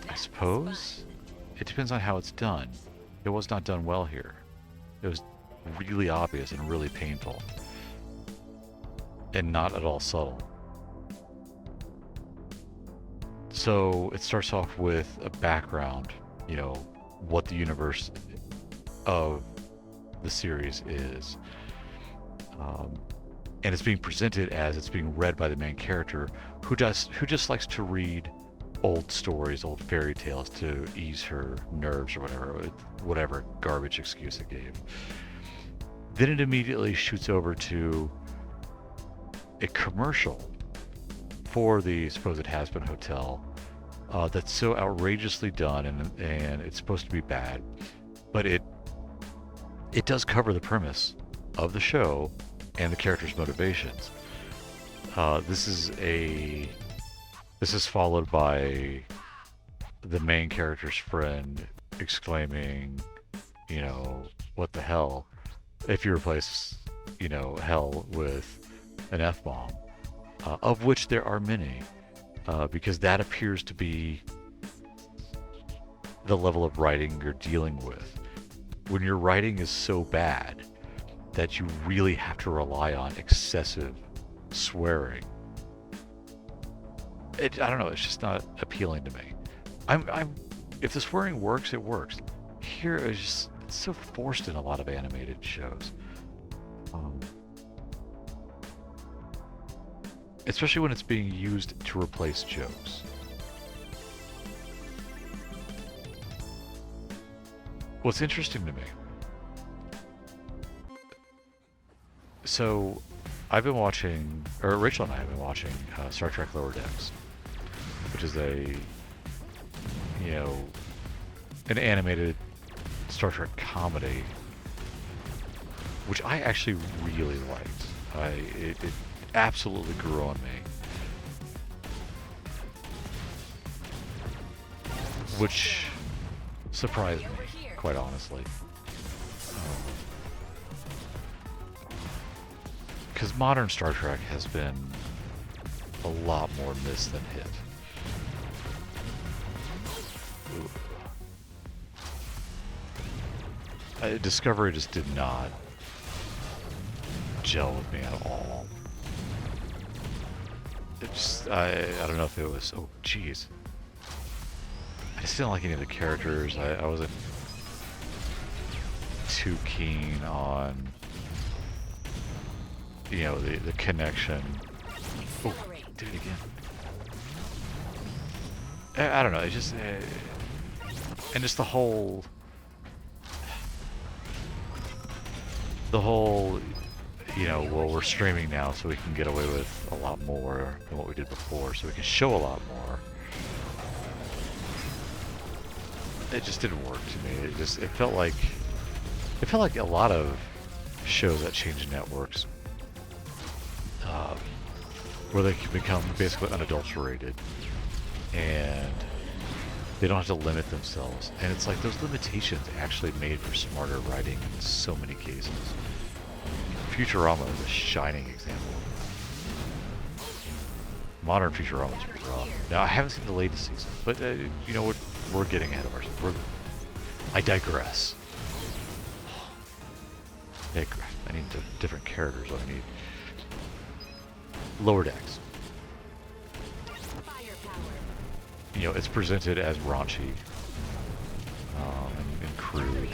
A: I suppose it depends on how it's done. It was not done well here. It was really obvious and really painful. And not at all subtle. So it starts off with a background, you know, what the universe of the series is. And it's being presented as it's being read by the main character who just likes to read old stories, old fairy tales to ease her nerves or whatever garbage excuse it gave. Then it immediately shoots over to a commercial for the supposed Has Been Hotel that's so outrageously done, and it's supposed to be bad, but it does cover the premise of the show and the character's motivations. This is followed by the main character's friend exclaiming, you know, what the hell, if you replace, you know, hell with an F-bomb, of which there are many, because that appears to be the level of writing you're dealing with. When your writing is so bad that you really have to rely on excessive swearing, I don't know, it's just not appealing to me. If the swearing works, it works. Here it's so forced in a lot of animated shows. Especially when it's being used to replace jokes. What's interesting to me, so I've been watching, or Rachel and I have been watching Star Trek Lower Decks, which is an animated Star Trek comedy, which I actually really liked. It absolutely grew on me. Which surprised me, quite honestly. Because modern Star Trek has been a lot more miss than hit. Discovery just did not gel with me at all. It just, I don't know if it was, oh jeez. I just didn't like any of the characters. I wasn't too keen on, you know, the connection. Oh, did it again. I don't know, it's just, and just the whole, you know, well, we're streaming now, so we can get away with a lot more than what we did before, so we can show a lot more. it just didn't work to me. It felt like a lot of shows that change networks, where they can become basically unadulterated, and they don't have to limit themselves. And it's like those limitations actually made for smarter writing in so many cases. Futurama is a shining example. Modern Futurama is rough. Now, I haven't seen the latest season, but you know what? We're getting ahead of ourselves. I digress. I need different characters. What I need. Lower Decks. You know, it's presented as raunchy and crude,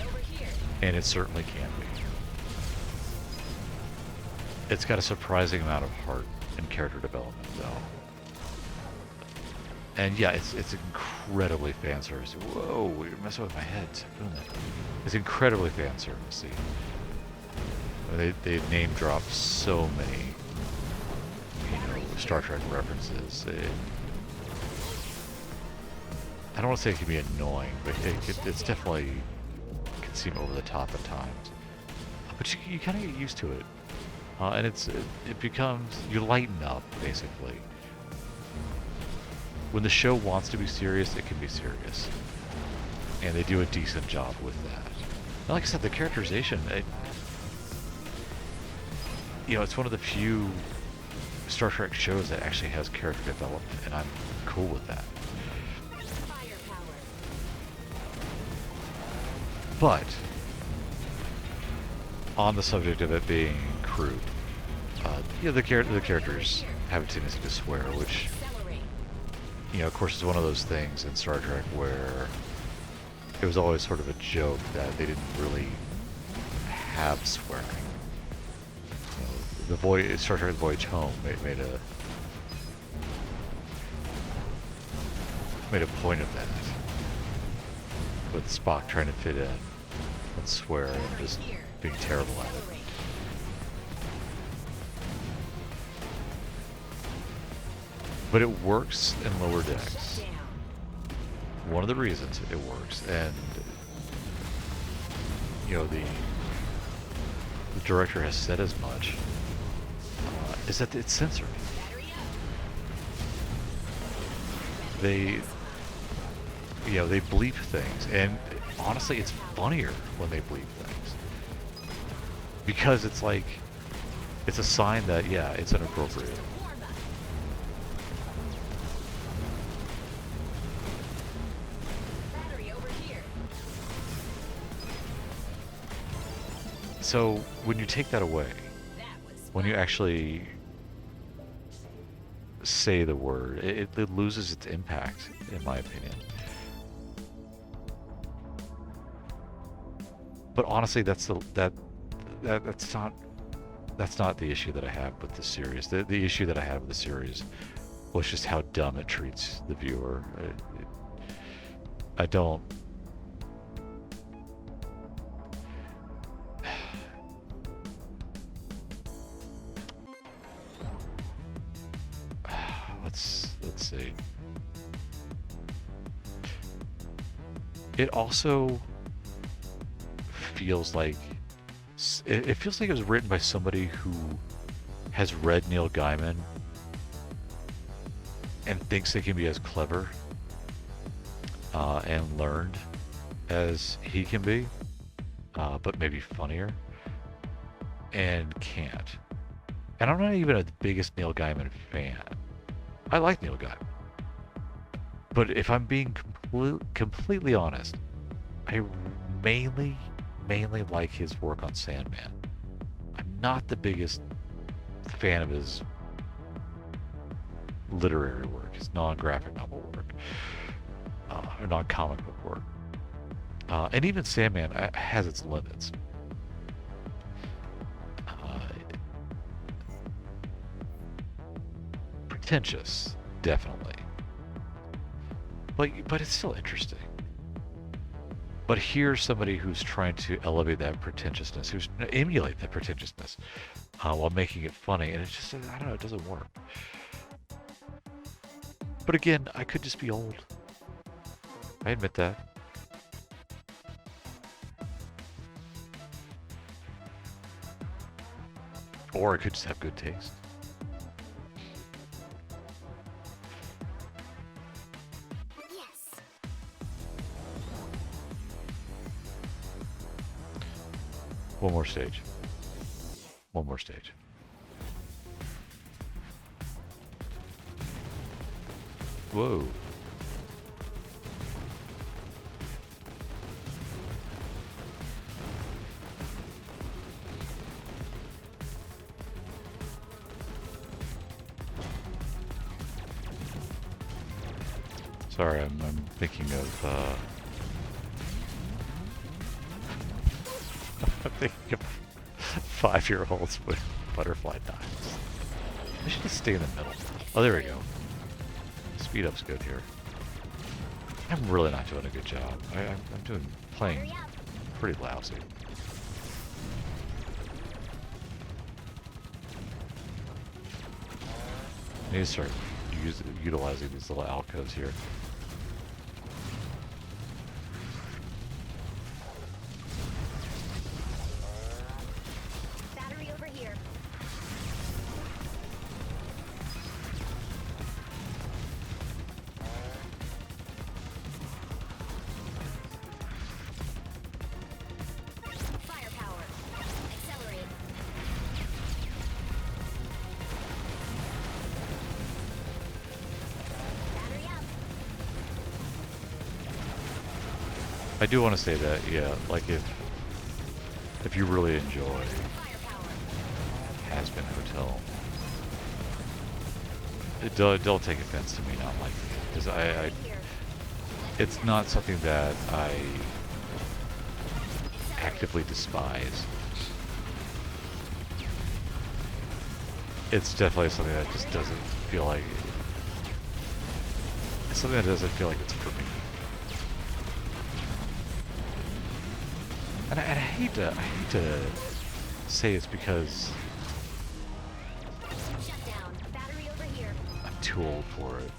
A: and it certainly can be. It's got a surprising amount of heart and character development, though. And yeah, it's incredibly fan service. Whoa, you're messing with my head. Stop doing that. It's incredibly fan servicey. They name drop so many, Star Trek references. I don't want to say it can be annoying, but it's definitely can seem over the top at times. But you kind of get used to it, and it becomes, you lighten up basically. When the show wants to be serious, it can be serious, and they do a decent job with that. And like I said, the characterization, it's one of the few Star Trek shows that actually has character development, and I'm cool with that. But on the subject of it being crude, the characters have a tendency to swear, which, of course, is one of those things in Star Trek where it was always sort of a joke that they didn't really have swearing. Star Trek Voyage Home made a point of that, with Spock trying to fit in and swear and just being terrible at it. But it works in Lower Decks. One of the reasons it works, and the director has said as much, is that it's censored. They bleep things, and honestly, it's funnier when they bleep things, because it's like, it's a sign that, yeah, it's inappropriate. So when you take that away, when you actually say the word, it loses its impact, in my opinion. But honestly, that's not the issue that I have with the series. The issue that I have with the series was just how dumb it treats the viewer. I don't. Let's see. It also feels like it feels like it was written by somebody who has read Neil Gaiman and thinks they can be as clever and learned as he can be, but maybe funnier, and can't. And I'm not even the biggest Neil Gaiman fan. I like Neil Gaiman. But if I'm being completely honest, I mainly like his work on Sandman. I'm not the biggest fan of his literary work, his non-graphic novel work, or non-comic book work. And even Sandman has its limits. Pretentious, definitely. But it's still interesting. But here's somebody who's trying to elevate that pretentiousness, who's emulate that pretentiousness, while making it funny, and it's just, I don't know, it doesn't work. But again, I could just be old. I admit that. Or I could just have good taste.
B: Yes.
A: One more stage. One more stage. Whoa. Sorry, I'm thinking of I'm thinking of 5-year-olds with butterfly knives. I should just stay in the middle. Oh, there we go. Speed up's good here. I'm really not doing a good job. I'm playing pretty lousy. I need to start utilizing these little alcoves here.
B: Battery over here. Firepower. Accelerate. Battery up.
A: I do want to say that, yeah, like if you really enjoy
B: Firepower.
A: Has-Been Hotel, don't take offense to me not liking it, because
B: Here.
A: it's not something that I actively despise. It's definitely something that just doesn't feel like it's something that doesn't feel like it's for me. And I hate to say it's because
B: Shut down. Battery over here.
A: I'm too old for it.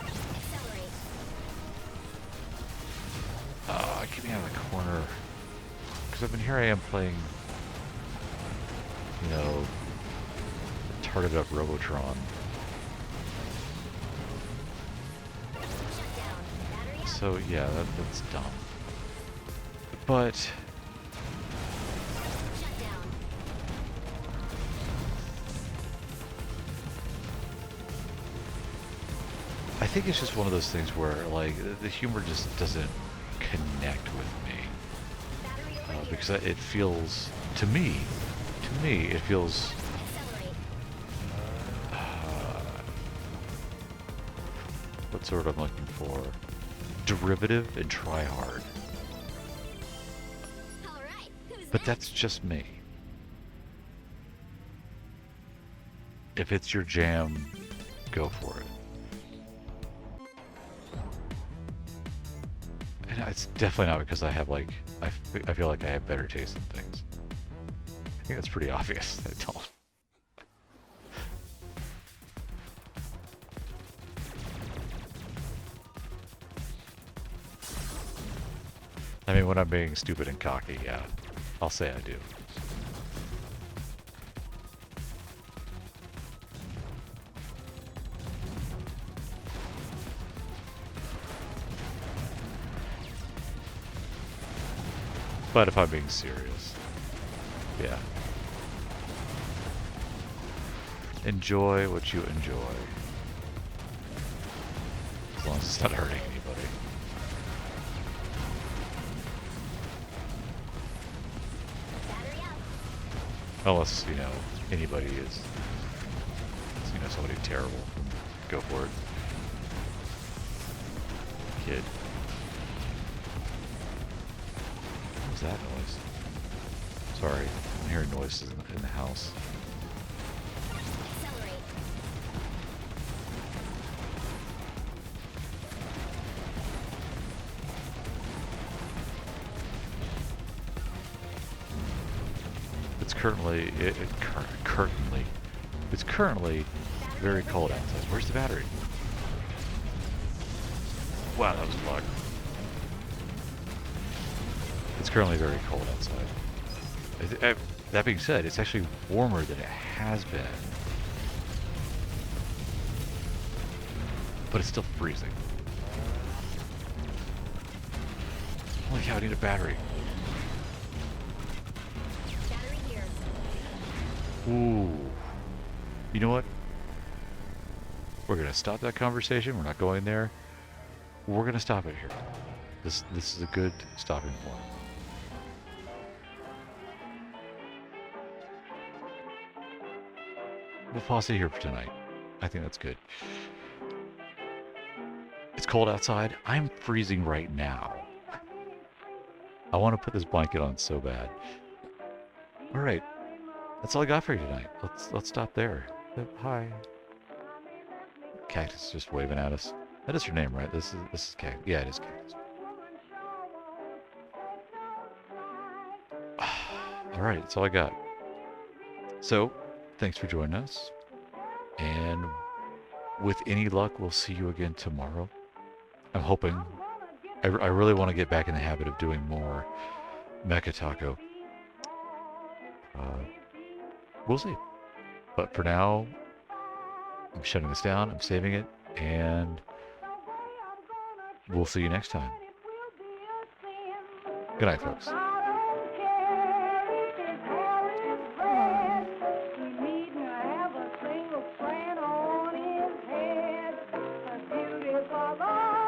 B: Accelerate.
A: Get me out of the corner. Because here I am playing, you know, tarted up Robotron.
B: Shut down. Battery up.
A: So yeah, that's dumb. But
B: Shut down.
A: I think it's just one of those things where like the humor just doesn't connect with me.
B: Battery over here.
A: Because it feels, to me, it feels
B: Accelerate.
A: what's the word I'm looking for? Derivative and try hard.
B: All right. Who's
A: But
B: next?
A: that's just me. If it's your jam, go for it. And it's definitely not because I have like, I feel like I have better taste in things. I think that's pretty obvious. I don't. I mean, when I'm being stupid and cocky, yeah, I'll say I do. But if I'm being serious, yeah. Enjoy what you enjoy. As long as it's not hurting anybody.
B: Battery up.
A: Unless, you know, anybody is, you know, somebody terrible. Go for it. Kid. What was that noise? Sorry, I'm hearing noises in the house.
B: Accelerate.
A: It's currently, it's currently very cold outside. Where's the battery? Wow, that was luck. It's currently very cold outside. That being said, it's actually warmer than it has been. But it's still freezing. Holy cow, I need a battery.
B: Battery here.
A: Ooh. You know what? We're gonna stop that conversation. We're not going there. We're gonna stop it here. This is a good stopping point. We'll pause it here for tonight. I think that's good. It's cold outside. I'm freezing right now. I want to put this blanket on so bad. All right, that's all I got for you tonight. Let's stop there. Hi. Cactus is just waving at us. That is her name, right? This is Cactus. Yeah, it is Cactus. All right, that's all I got. So, thanks for joining us. And with any luck, we'll see you again tomorrow. I'm hoping. I really want to get back in the habit of doing more Mecha Taco. We'll see. But for now, I'm shutting this down. I'm saving it. And we'll see you next time. Good night, folks.
G: Bye-bye.